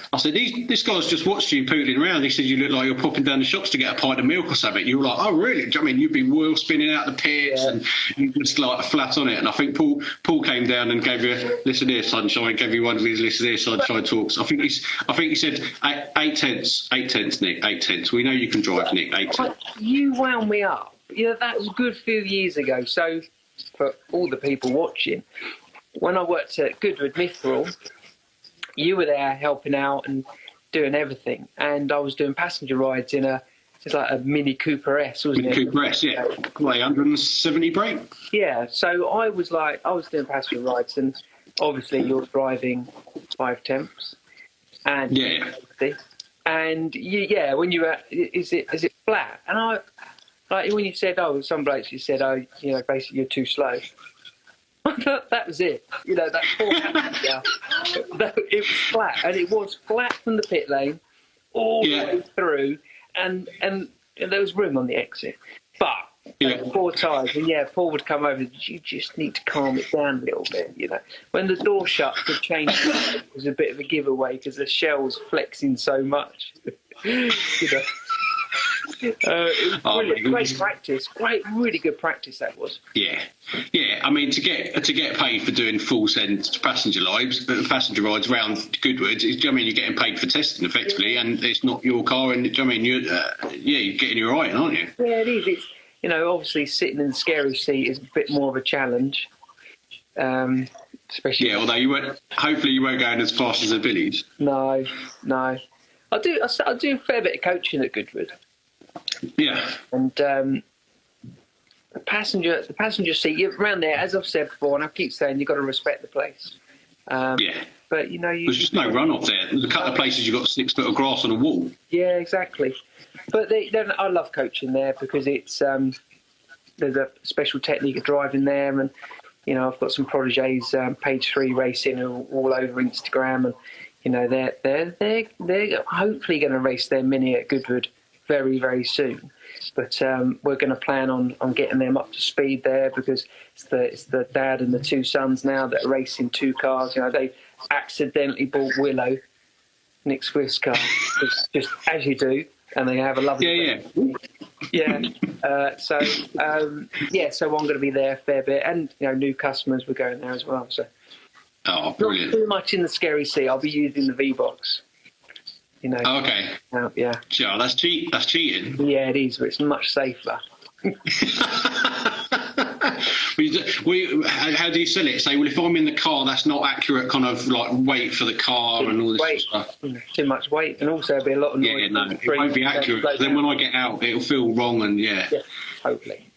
this guy's just watched you pootling around. He said, you look like you're popping down the shops to get a pint of milk or something. You were like, oh, really? Do you know what I mean, you've been wheel spinning out the pits and you just like flat on it. And I think Paul came down and gave you, listen here, sunshine, gave you one of his listen here, sunshine talks. I think he said 8 tenths, Nick, 8 tenths. We know you can drive, Nick, 8 tenths. You wound me up. You know, that was a good few years ago. So for all the people watching, when I worked at Goodwood Mithril, you were there helping out and doing everything, and I was doing passenger rides in just like a Mini Cooper S, wasn't it? Mini Cooper S, yeah, like 170 brake. Yeah, so I was doing passenger rides, and obviously you're driving 5 temps, and when you were, is it flat? And I like when you said, some blokes, you said, you know, basically you're too slow. That was it. You know, that poor passenger. It was flat, and it was flat from the pit lane all the way through, and there was room on the exit. But 4 times, and Paul would come over. You just need to calm it down a little bit. You know, when the door shut, the change was a bit of a giveaway because the shell was flexing so much. You know. It was brilliant. Great practice, really good practice that was. Yeah. I mean, to get paid for doing full send passenger rides around Goodwood, you're getting paid for testing effectively, and it's not your car, and you're getting your right, aren't you? Yeah, it is. It's, you know, obviously sitting in the scary seat is a bit more of a challenge, especially. Yeah, although hopefully you won't go as fast as the Billies. No. I do a fair bit of coaching at Goodwood. Yeah, and the passenger seat around there, as I've said before, and I keep saying, you've got to respect the place. But you know, there's just no runoff there. There's a couple of places you've got 6 foot of grass on a wall. Yeah, exactly. But I love coaching there because it's there's a special technique of driving there, and you know, I've got some protégés, page 3 racing all over Instagram, and you know, they're hopefully going to race their mini at Goodwood very, very soon. But we're going to plan on getting them up to speed there, because it's the dad and the 2 sons now that are racing 2 cars. You know, they accidentally bought Willow, Nick Swift's car, just as you do, and they have a lovely. Yeah. So I'm going to be there a fair bit, and new customers were going there as well. So brilliant. Not too much in the Scary Sea. I'll be using the V-Box. Okay. Yeah. Sure, that's cheating. Yeah, it is, but it's much safer. How do you sell it? Say, well, if I'm in the car, that's not accurate kind of like weight for the car and all this weight, sort of stuff. Too much weight, and also there'll be a lot of noise. Yeah, no, it won't be accurate. Then when I get out, it'll feel wrong, and yeah, totally.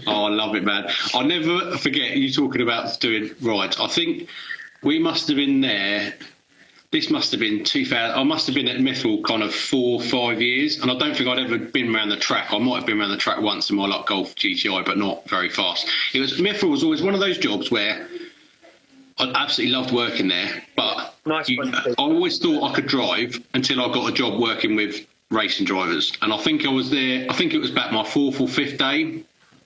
Oh, I love it, man. I'll never forget you talking about doing rides. I think we must have been there. This must have been 2000. I must have been at Mithril kind of 4 or 5 years, and I don't think I'd ever been around the track. I might have been around the track once in my golf GTI, but not very fast. Mithril was always one of those jobs where I absolutely loved working there, but I always thought I could drive until I got a job working with racing drivers, and I think I was there. I think it was about my 4th or 5th day.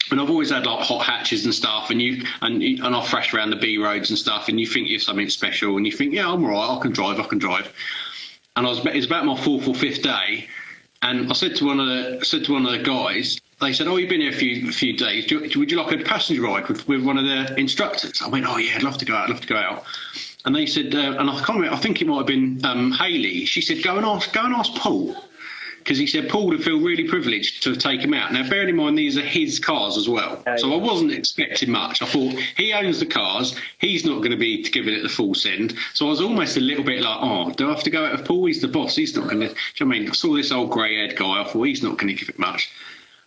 And I've always had like hot hatches and stuff, and I've thrashed around the B roads and stuff, and you think you're something special, and you think, yeah, I'm all right, I can drive. And it's about my 4th or 5th day, and I said to one of the guys, they said, oh, you've been here a few days. Would you like a passenger ride with one of the instructors? I went, oh yeah, I'd love to go out. And they said, and I can't remember, I think it might have been Hayley. She said, go and ask Paul. Because he said Paul would feel really privileged to take him out. Now, bearing in mind, these are his cars as well. So I wasn't expecting much. I thought, he owns the cars. He's not going to be giving it the full send. So I was almost a little bit like, oh, do I have to go out with Paul? He's the boss. He's not going to... I mean, I saw this old grey-haired guy. I thought, he's not going to give it much.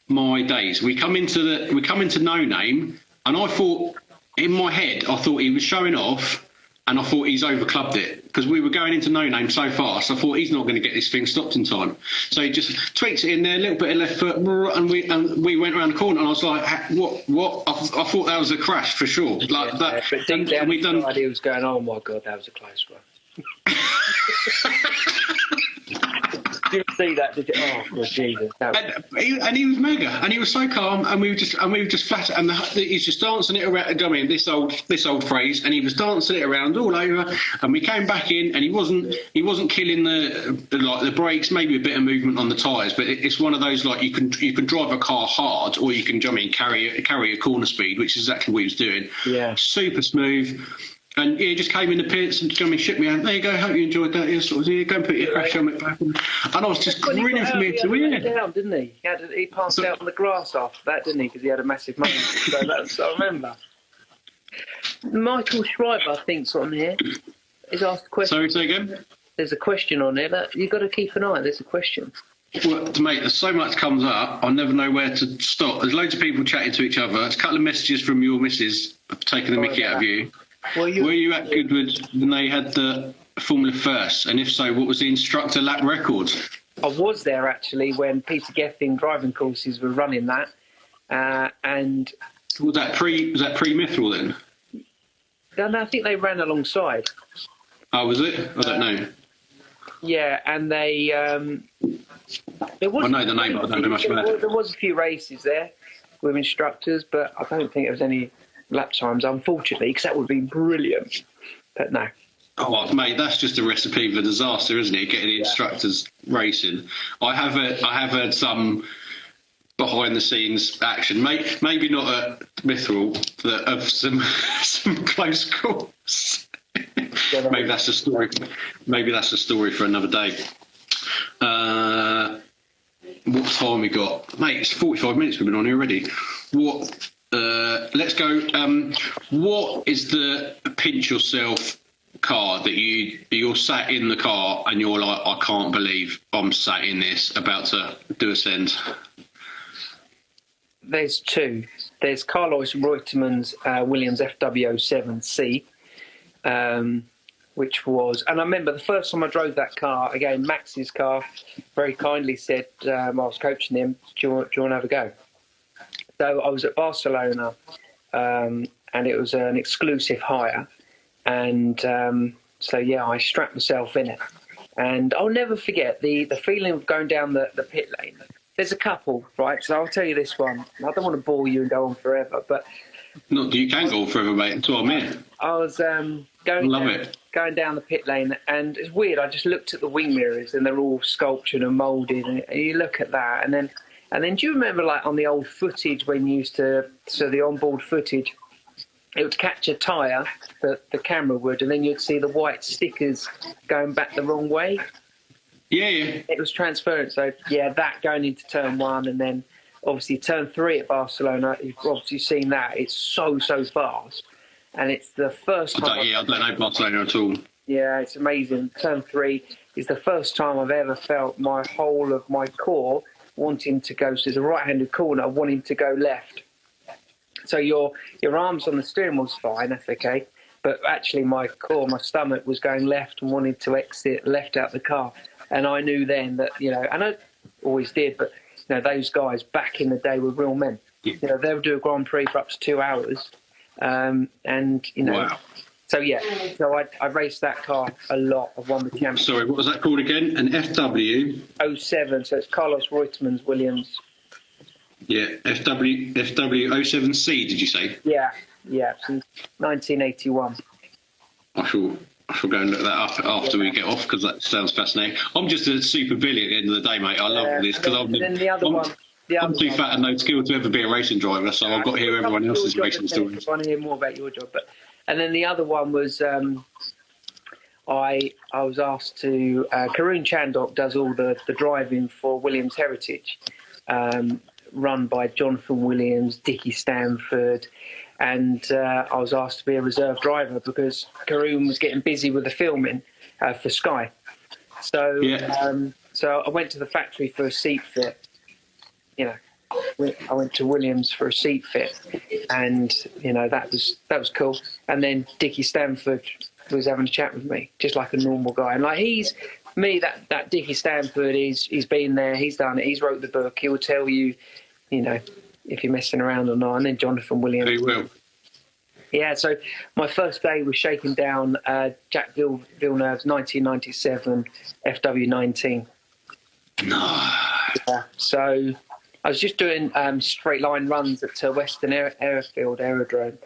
My days. We come into No Name, and I thought, in my head, I thought he was showing off, and I thought he's overclubbed it because we were going into No Name so fast. I thought he's not going to get this thing stopped in time. So he just tweaked it in there, a little bit of left foot, and we went around the corner. And I was like, "What? I thought that was a crash for sure." Like that. But deep down, no idea was going. Oh my god, that was a close one. Did you see that? Did you? Oh, God, Jesus! And he was mega, and he was so calm, and we were just flat, and he's just dancing it around. I mean, this old phrase, and he was dancing it around all over. And we came back in, and he wasn't killing the brakes, maybe a bit of movement on the tyres, but it's one of those like you can drive a car hard, or you can carry a corner speed, which is exactly what he was doing. Yeah, super smooth. And he just came in the pits and shook me out. There you go. Hope you enjoyed that. Go and put your crash helmet back on. And I was just grinning from ear to ear. Down, didn't he? He passed out on the grass after that, didn't he? Because he had a massive moment. So I remember. Michael Schreiber, I think's on here. He's asked a question. Sorry, say again. There's a question on there that you've got to keep an eye on. There's a question. Well, mate, there's so much comes up. I never know where to stop. There's loads of people chatting to each other. There's a couple of messages from your missus taking the mickey out of you. Were you at Goodwood when they had the Formula First? And if so, what was the instructor lap record? I was there actually when Peter Gething driving courses were running that. And was that pre-Mithril then? No, I think they ran alongside. Oh, was it? I don't know. Yeah, and they... there was I know the name, but I don't know much about it. There was a few races there with instructors, but I don't think there was any lap times, unfortunately, because that would be brilliant. But no. Oh, mate, that's just a recipe for disaster, isn't it? Getting the instructors racing. I have heard some behind the scenes action, maybe not at Mithril, but of some close calls. Maybe that's a story. Maybe that's a story for another day. What time we got, mate? It's 45 minutes we've been on here already. What? Let's go. What is the pinch yourself car that you're sat in the car and you're like, I can't believe I'm sat in this about to do a send? There's two. There's Carlos Reutemann's Williams FW07C, which was, and I remember the first time I drove that car, again, Max's car, very kindly said, I was coaching him, do you want to have a go? So I was at Barcelona, and it was an exclusive hire. And so, yeah, I strapped myself in it. And I'll never forget the feeling of going down the pit lane. There's a couple, right? So I'll tell you this one. I don't want to bore you and go on forever, but Not you can go forever, mate. That's what I mean. I was going down the pit lane, and it's weird. I just looked at the wing mirrors, and they're all sculptured and moulded. And you look at that, and then do you remember, like, on the old footage when you used to, so the onboard footage, it would catch a tyre, the camera would, and then you'd see the white stickers going back the wrong way. Yeah, yeah. It was transparent. So yeah, that going into turn 1, and then obviously turn 3 at Barcelona. You've obviously seen that. It's so fast, and it's the first time. I don't know Barcelona at all. Yeah, it's amazing. Turn 3 is the first time I've ever felt my whole of my core wanting to go. So it's a right-handed corner, wanting to go left. So your arms on the steering wheel's fine, that's okay. But actually my core, my stomach was going left and wanted to exit left out the car. And I knew then that, and I always did, but, those guys back in the day were real men. Yeah. They would do a Grand Prix for up to 2 hours. Wow. So, yeah, I raced that car a lot. I've won the championship. Sorry, what was that called again? An FW? 07, so it's Carlos Reutemann's Williams. Yeah, FW 07C, did you say? Yeah, since 1981. I shall go and look that up after we get off, because that sounds fascinating. I'm just a super Billy at the end of the day, mate. I love this, because I'm too fat and no skill to ever be a racing driver, so I've got to hear everyone else's racing stories. I want to hear more about your job. And then the other one was I was asked to... Karun Chandok does all the driving for Williams Heritage, run by Jonathan Williams, Dickie Stanford, and I was asked to be a reserve driver because Karun was getting busy with the filming for Sky. So, so I went to the factory for a seat fit. I went to Williams for a seat fit, and that was cool. And then Dickie Stanford was having a chat with me, just like a normal guy. And like that Dickie Stanford he's been there, he's done it, he's wrote the book. He will tell you, if you're messing around or not. And then Jonathan Williams. He will. Yeah, so my first day was shaking down Jack Villeneuve's 1997 FW19. No. Yeah, so I was just doing straight line runs at Western Airfield Aerodrome,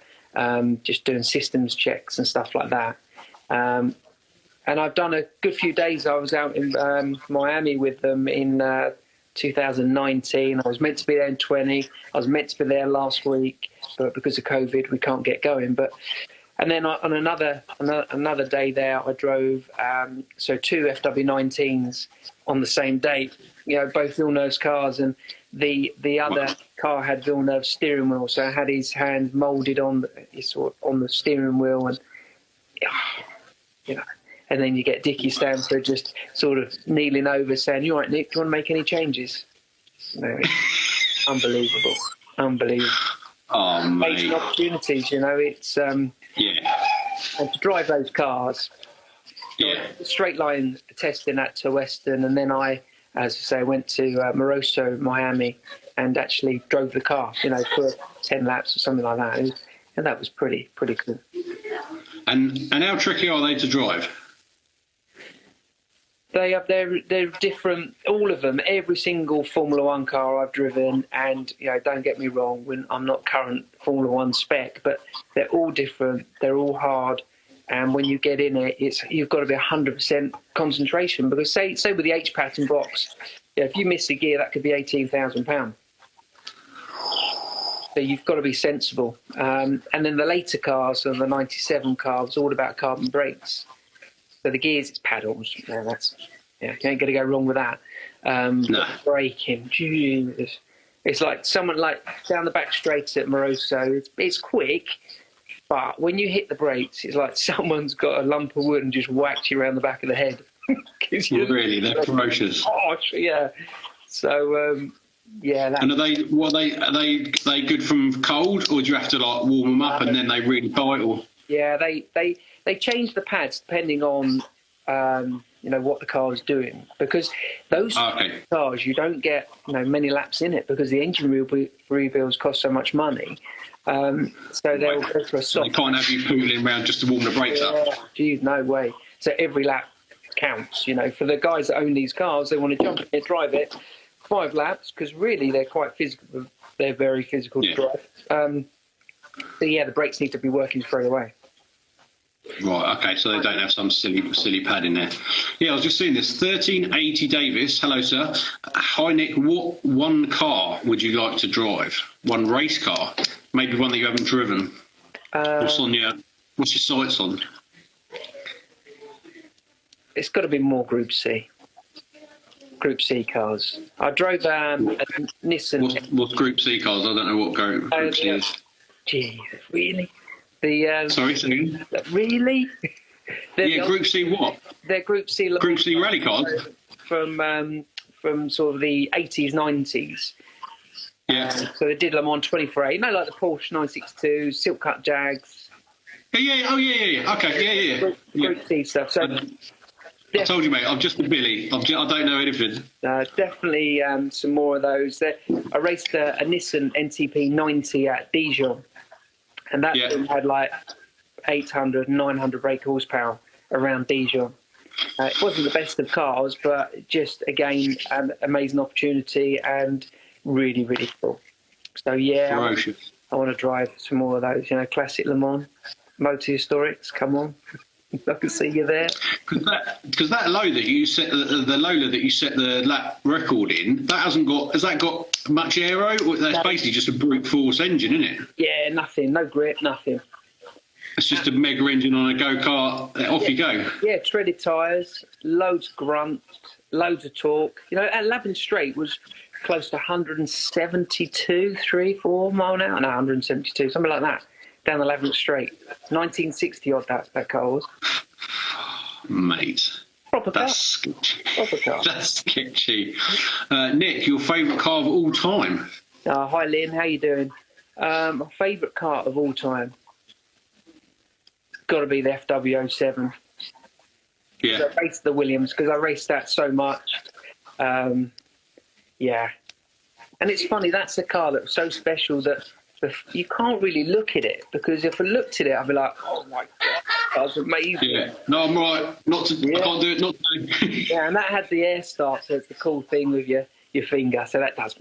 just doing systems checks and stuff like that. And I've done a good few days. I was out in Miami with them in 2019. I was meant to be there in 20. I was meant to be there last week, but because of COVID, we can't get going. And then on another day there, I drove 2 FW19s on the same day. Both Villeneuve's cars, and the other car had Villeneuve's steering wheel, so I had his hand moulded on the steering wheel, and and then you get Dickie Stanford just sort of kneeling over saying, "You all right, Nick? Do you want to make any changes?" No, unbelievable. Oh, mate. Amazing opportunities, it's yeah. And to drive those cars, Yeah. Straight line testing at to Western, and then I, as I say, went to Moroso, Miami, and actually drove the car, for 10 laps or something like that, and that was pretty cool. And how tricky are they to drive? They're different, all of them. Every single Formula One car I've driven, and don't get me wrong, I'm not current Formula One spec, but they're all different. They're all hard, and when you get in it, you've got to be 100% concentration, because say with the H pattern box, if you miss a gear, that could be £18,000. So you've got to be sensible. And then the later cars, so the 97 car, was all about carbon brakes. So the gears, it's paddles. You ain't going to go wrong with that. No. Braking, Jesus. It's like someone down the back straight at Moroso. It's quick, but when you hit the brakes, it's like someone's got a lump of wood and just whacked you around the back of the head. Really, they're ferocious. Gosh, yeah. So yeah. And are they good from cold, or do you have to warm them up and then they really bite? Or yeah, they change the pads depending on what the car is doing, because those cars, you don't get many laps in it because the engine rebuilds cost so much money. So they'll go for a soft. They can't have you pooling around just to warm the brakes up. Geez, no way. So every lap counts. For the guys that own these cars, they want to jump in it, drive it 5 laps, because really they're quite physical. They're very physical to drive. So yeah, the brakes need to be working straight away. Right, okay, so they don't have some silly pad in there. Yeah, I was just seeing this. 1380 Davis, hello, sir. Hi, Nick. What one car would you like to drive? One race car? Maybe one that you haven't driven? What's your sights on? It's got to be more Group C. Group C cars. I drove a Nissan. What's Group C cars? I don't know what Group C is. Gee, really? Sorry, second. Really? Group C what? They're Group C. Group C rally cars? From sort of the 80s, 90s. Yeah. So they did Le Mans 24A. Like the Porsche 962, Silk Cut Jags. Yeah. Okay, yeah. Group C stuff. So, I told you, mate, I'm just a Billy. I don't know anything. Definitely some more of those. I raced a Nissan NTP 90 at Dijon. And that thing had like 800, 900 brake horsepower around Dijon. It wasn't the best of cars, but just, again, an amazing opportunity and really, really cool. So, yeah, I want to drive some more of those, classic Le Mans, motor historics, come on. I can see you there. Because that low that you set, the Lola that you set the lap record in, has that got much aero? That's basically just a brute force engine, isn't it? Yeah, nothing, no grip, nothing. It's just a mega engine on a go-kart, off you go. Yeah, treaded tyres, loads of grunt, loads of torque. At Lavin Straight was close to 172, 3, 4 mile an hour. No, 172, something like that. Down the Lavin Straight. 1960 odd that car was. Mate. Proper car. That's sketchy. Proper car. That's sketchy. Nick, your favourite car of all time? Hi, Lynn. How you doing? My favourite car of all time? Got to be the FW07. Yeah. I raced the Williams because I raced that so much. Yeah. And it's funny, that's a car that was so special that you can't really look at it, because if I looked at it, I'd be like, oh my God, that was amazing. Yeah, no, I'm right. I can't do it, not to. Yeah, and that had the air start, so it's the cool thing with your finger. So that's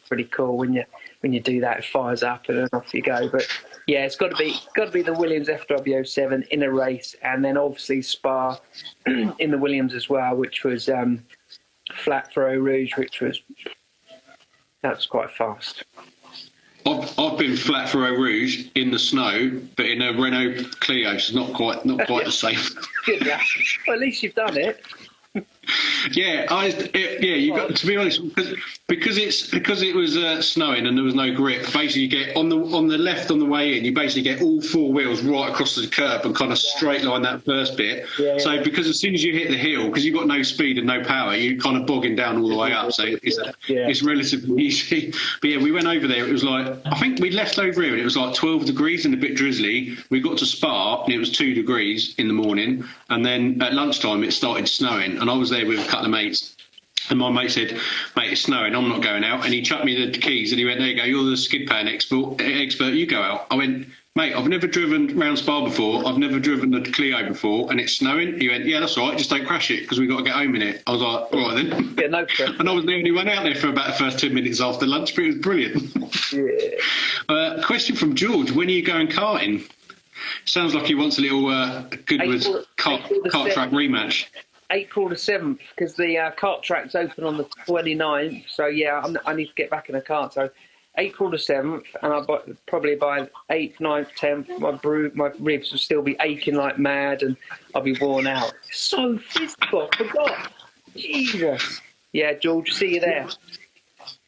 pretty cool when you do that. It fires up and then off you go. But yeah, it's got to be the Williams FW07 in a race, and then obviously Spa in the Williams as well, which was flat for Eau Rouge, that was quite fast. I've been flat for Eau Rouge in the snow, but in a Renault Clio, so not quite the same. Good, yeah. Well, at least you've done it. Yeah, you got to be honest, because it was snowing and there was no grip. Basically, you get on the left on the way in, you basically get all four wheels right across the curb and kind of straight line that first bit. So because as soon as you hit the hill, because you've got no speed and no power, you're kind of bogging down all the way up. So it's relatively easy. But yeah, we went over there. It was like, I think we left over here and it was like 12 degrees and a bit drizzly. We got to Spa and it was 2 degrees in the morning, and then at lunchtime it started snowing, and I was there with a couple of mates, and my mate said, mate, it's snowing, I'm not going out. And he chucked me the keys and he went, there you go, you're the skid pan expert, you go out. I went, mate, I've never driven round Spa before, I've never driven the Clio before, and it's snowing. He went, yeah, that's all right, just don't crash it, because we've got to get home in it. I was like, all right then. Yeah, no pressure. And I was the only one out there for about the first 10 minutes after lunch, but it was brilliant. Yeah. Question from George, when are you going karting? Sounds like he wants a little Goodwood kart track rematch. April the 7th, because the kart track's open on the 29th. So, yeah, I need to get back in a kart. So, April the 7th, and probably by 8th, 9th, 10th, my ribs will still be aching like mad, and I'll be worn out. So physical, I forgot. Jesus. Yeah, George, see you there.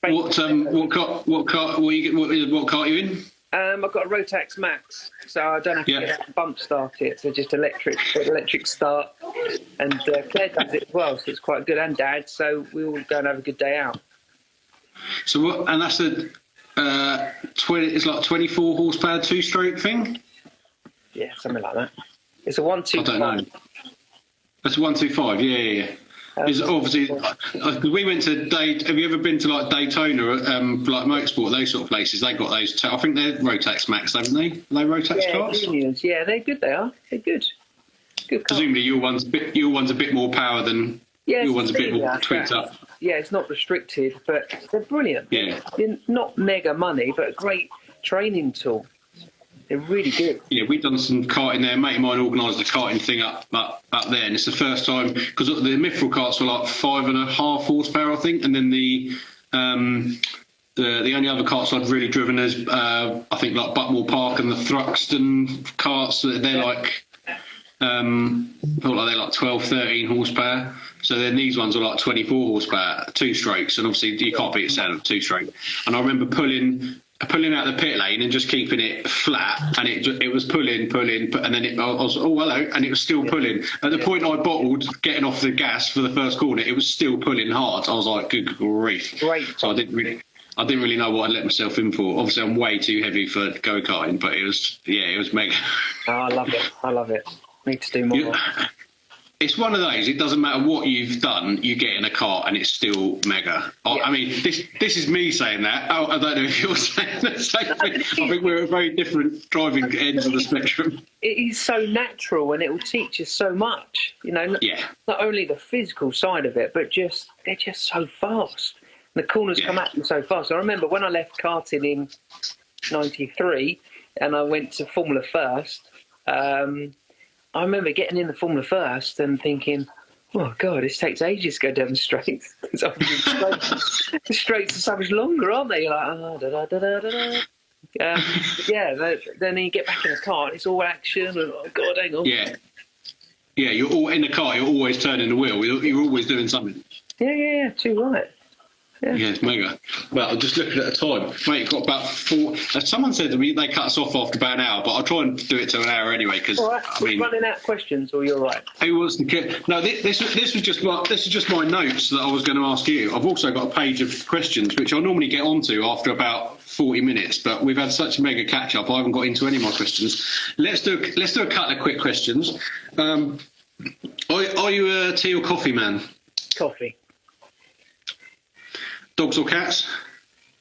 What kart are you in? I've got a Rotax Max, so I don't have to get a bump start it. So just electric start, and Claire does it as well, so it's quite good. And Dad, so we all go and have a good day out. So what? And that's a 20. It's like 24 horsepower 2-stroke thing. Yeah, something like that. It's a 125. I don't know. That's a 125. Yeah. Is obviously we went to have you ever been to like Daytona, like Motorsport, those sort of places? They got those. I think they're Rotax Max, haven't they? Are they Rotax cars? Yeah, they're good. They are. They're good. Good cars. Presumably your one's a bit more power than your one's a bit more tweaked up. Yeah, it's not restricted, but they're brilliant. Yeah. They're not mega money, but a great training tool. They're really good. Yeah, we've done some karting there. A mate of mine organised a karting thing up there, and it's the first time, because the Mithril karts were like 5.5 horsepower, I think, and then the only other karts I've really driven is I think like Padmore Park and the Thruxton karts. They're like felt like they're like 12, 13 horsepower. So then these ones are like 24 horsepower, 2-strokes, and obviously you can't beat a sound of 2-stroke. And I remember pulling out the pit lane and just keeping it flat, and it was pulling, and then I was, oh, hello, and it was still pulling. At the point I bottled getting off the gas for the first corner, it was still pulling hard. I was like, good grief. Great. So I didn't really know what I'd let myself in for. Obviously, I'm way too heavy for go-karting, but it was mega. Oh, I love it. Need to do more. It's one of those. It doesn't matter what you've done, you get in a kart and it's still mega. Yeah. I mean, this is me saying that. I don't know if you're saying the same thing. I think we're at very different driving ends of the spectrum. It is so natural, and it will teach you so much. Not only the physical side of it, but they're just so fast. The corners come at you so fast. I remember when I left karting in '93 and I went to Formula First. I remember getting in the Formula First and thinking, oh, God, this takes ages to go down the straights. The straights are so much longer, aren't they? You're like, oh, da-da-da-da-da. Then you get back in the car and it's all action. And, oh, God, hang on. Yeah, you're all in the car, you're always turning the wheel. You're always doing something. Yeah, too right. Yeah, it's mega. Well, I'm just looking at the time. Mate, got about 4. Someone said to me they cut us off after about an hour, but I'll try and do it to an hour anyway. Because right. Running out of questions, or you're right. Who wants to get? No, this was just my notes that I was going to ask you. I've also got a page of questions which I'll normally get onto after about 40 minutes, but we've had such a mega catch up. I haven't got into any more questions. Let's do a couple of quick questions. Are you a tea or coffee man? Coffee. Dogs or cats?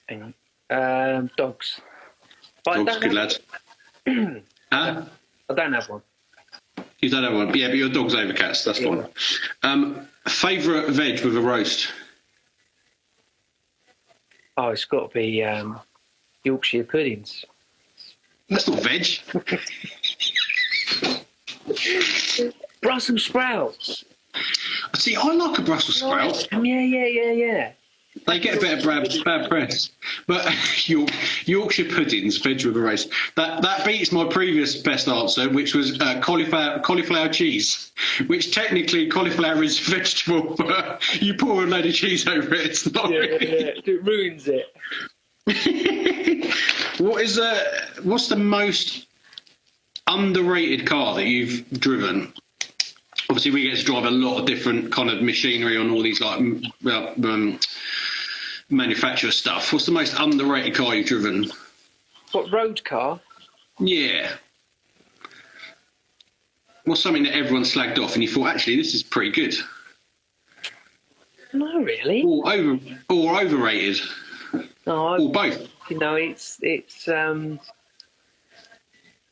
Hang on. Dogs. But Dogs, good lads. Huh? I don't have one. You don't have one? Yeah, but your dog's over cats. That's fine. Favourite veg with a roast? Oh, it's got to be Yorkshire puddings. That's not veg. Brussels sprouts. See, I like a Brussels sprout. Yeah. They get a bit of bad press. But Yorkshire puddings, veg with a roast. That beats my previous best answer, which was cauliflower cheese, which technically cauliflower is a vegetable, but you pour a load of cheese over it, it's not really. Yeah, it ruins it. What's the most underrated car that you've driven? Obviously, we get to drive a lot of different kind of machinery on all these manufacturer stuff. What's the most underrated car you've driven? What, road car? Yeah. What's something that everyone slagged off and you thought, actually, this is pretty good? No, really. Or overrated? No, or both? It's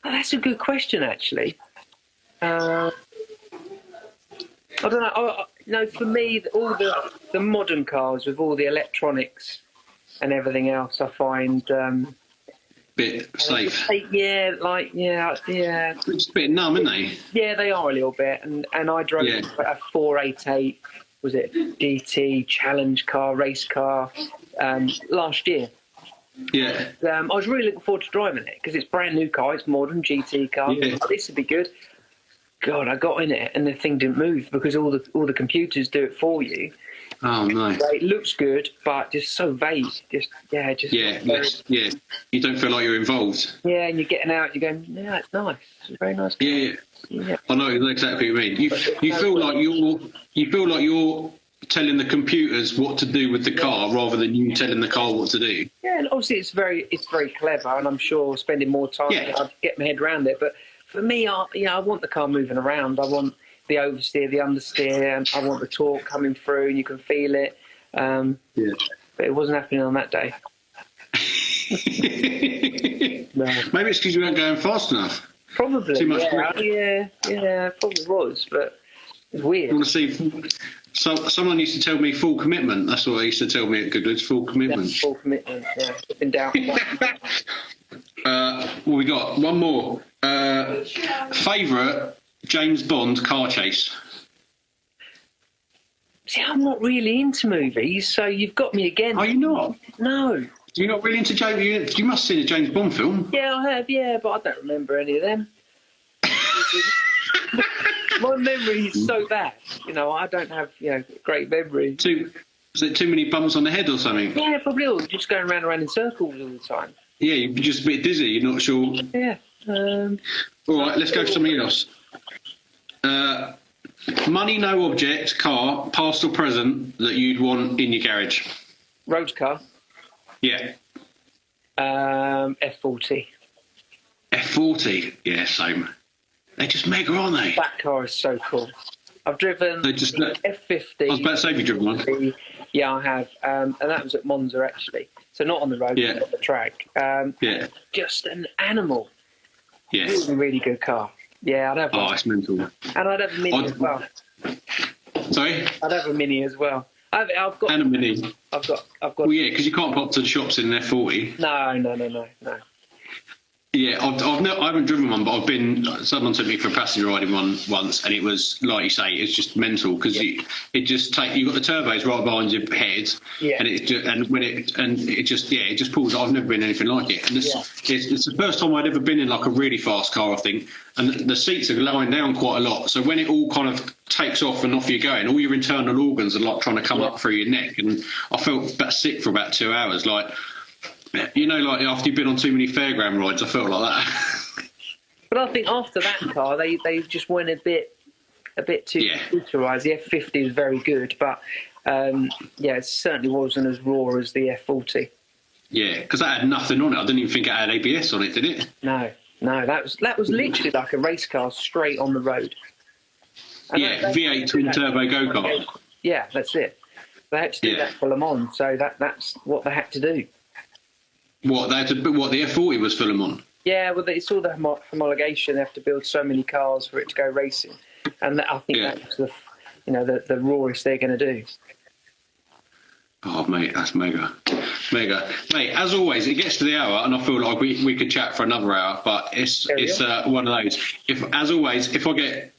that's a good question, actually. I don't know. For me, all the modern cars with all the electronics and everything else, I find bit safe. Yeah. It's a bit numb, isn't they? Yeah, they are a little bit. And I drove a 488. Was it GT challenge car, race car last year? Yeah. I was really looking forward to driving it because it's a brand new car. It's modern GT car. Yeah. This would be good. God, I got in it and the thing didn't move because all the computers do it for you. Oh no! So it looks good, but just so vague. You don't feel like you're involved. Yeah, and you're getting out. You're going, yeah, it's nice. It's a very nice car. Yeah. I know exactly what you mean. You feel like you're telling the computers what to do with the car rather than you telling the car what to do. Yeah, and obviously it's very clever, and I'm sure spending more time, I'd get my head around it, but. For me, I want the car moving around. I want the oversteer, the understeer. I want the torque coming through, and you can feel it. But it wasn't happening on that day. No. Maybe it's because you weren't going fast enough. Probably. Too much grip. Yeah, probably was, but it's weird. I want to see. So someone used to tell me full commitment. That's what they used to tell me at Goodwood. Full commitment. Yeah, full commitment. Yeah, been down. Well, we got one more. Favourite James Bond car chase? See, I'm not really into movies, so you've got me again. Are you not? No. You're not really into James... You must have seen a James Bond film. Yeah, I have, but I don't remember any of them. My memory is so bad. I don't have, great memory. Was it too many bumps on the head or something? Yeah, probably all. Just going around in circles all the time. Yeah, you're just a bit dizzy. You're not sure. Yeah. All right, let's go for something else. Money, no object, car, past or present, that you'd want in your garage. Road car. Yeah. F40. F40? Yeah, same. They're just mega, aren't they? That car is so cool. I've driven F50. I was about to say, have you driven one? Yeah, I have. And that was at Monza, actually. So not on the road, but on the track. Yeah. Just an animal. Yes. Really, really good car. Yeah, I'd have one. Oh, it's mental. And I'd have a Mini as well. Sorry? I'd have a Mini as well. I've got. And a Mini. I've got. Well, yeah, because you can't pop to the shops in an F40. No. Yeah, I haven't driven one, but someone took me for a passenger ride in one once, and it was, like you say, it's just mental, because you've got the turbos right behind your head, and it just pulls. I've never been anything like it, and it's the first time I'd ever been in like a really fast car, I think, and the seats are lying down quite a lot, so when it all kind of takes off and off you're going, all your internal organs are like trying to come up through your neck, and I felt about sick for about 2 hours, like. Like after you've been on too many fairground rides, I felt like that. But I think after that car, they just went a bit too computerised. The F50 was very good, but it certainly wasn't as raw as the F40. Yeah, because that had nothing on it. I didn't even think it had ABS on it, did it? No, that was literally like a race car straight on the road. And V8 twin turbo go-kart. Yeah, that's it. They had to do that for Le Mans, so that's what they had to do. What the F40 was for Le Mans? Yeah, well, it's all the homologation. They have to build so many cars for it to go racing, and I think that's the rawest they're going to do. Oh, mate, that's mega. Mate, as always, it gets to the hour, and I feel like we could chat for another hour, but it's one of those. If I get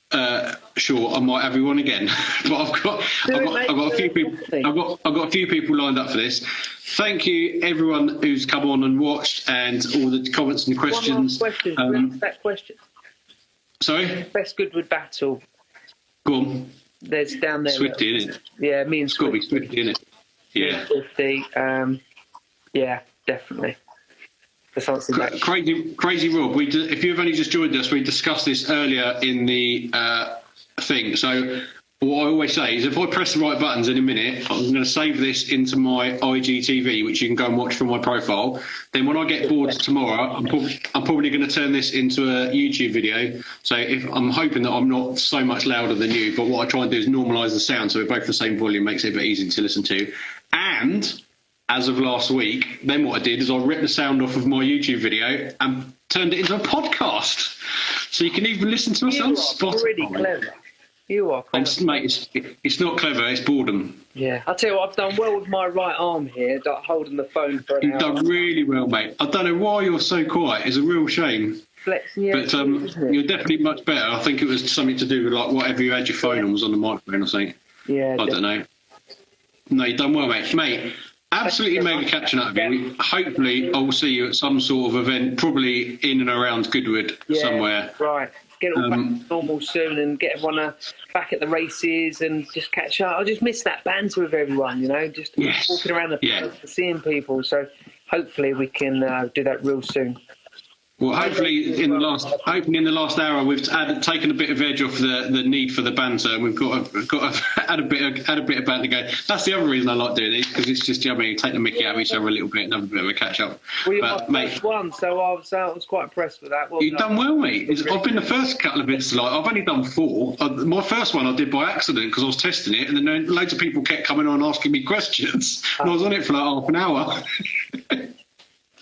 short, I might have you on again. But I've got a few people. I've got a few people lined up for this. Thank you, everyone who's come on and watched, and all the comments and questions. One more question. Sorry? Best Goodwood battle. Go on. There's down there. Swifty, isn't it? Yeah, me and Swifty. It's got to be Swifty, isn't it? Yeah. Swifty. Yeah, definitely. Crazy Rob. If you've only just joined us, we discussed this earlier in the thing. So what I always say is, if I press the right buttons in a minute, I'm going to save this into my IGTV, which you can go and watch from my profile. Then when I get bored tomorrow, I'm probably going to turn this into a YouTube video. So I'm hoping that I'm not so much louder than you, but what I try and do is normalise the sound so we're both the same volume, makes it a bit easier to listen to. And as of last week, then what I did is I ripped the sound off of my YouTube video and turned it into a podcast. So you can even listen to us on Spotify. Pretty clever. You are clever. Mate, it's not clever, it's boredom. Yeah. I'll tell you what, I've done well with my right arm here, holding the phone for an hour. You've done really well, mate. I don't know why you're so quiet. It's a real shame. Flexing, but you're definitely much better. I think it was something to do with like whatever you had your phone on was on the microphone or something. Yeah. I don't know. No, you've done well, mate. Mate, absolutely mega catching up with you. Hopefully, I'll see you at some sort of event, probably in and around Goodwood somewhere. Right. Get it all back to normal soon and get everyone back at the races and just catch up. I just miss that banter with everyone, just walking around the place, seeing people. So hopefully we can do that real soon. Well, hopefully in the last hour we've taken a bit of edge off the need for the banter. We've got to add a bit of banter going. That's the other reason I like doing these, because it's just take the mickey out of each other a little bit and have a bit of a catch up. Well, you're my first one, so I was quite impressed with that. You've done well, mate. I've been the first couple of bits. I've only done 4. My first one I did by accident because I was testing it, and then loads of people kept coming on asking me questions, and I was on it for like half an hour.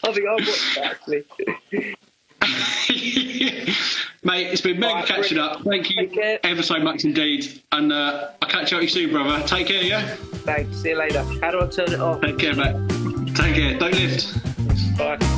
I think I've watched that actually. Mate, it's been mega catching up. Thank you ever so much indeed, and I'll catch up with you soon, brother. Take care, yeah? Thanks, see you later. How do I turn it off? Take care, mate. Take care, don't lift. Bye.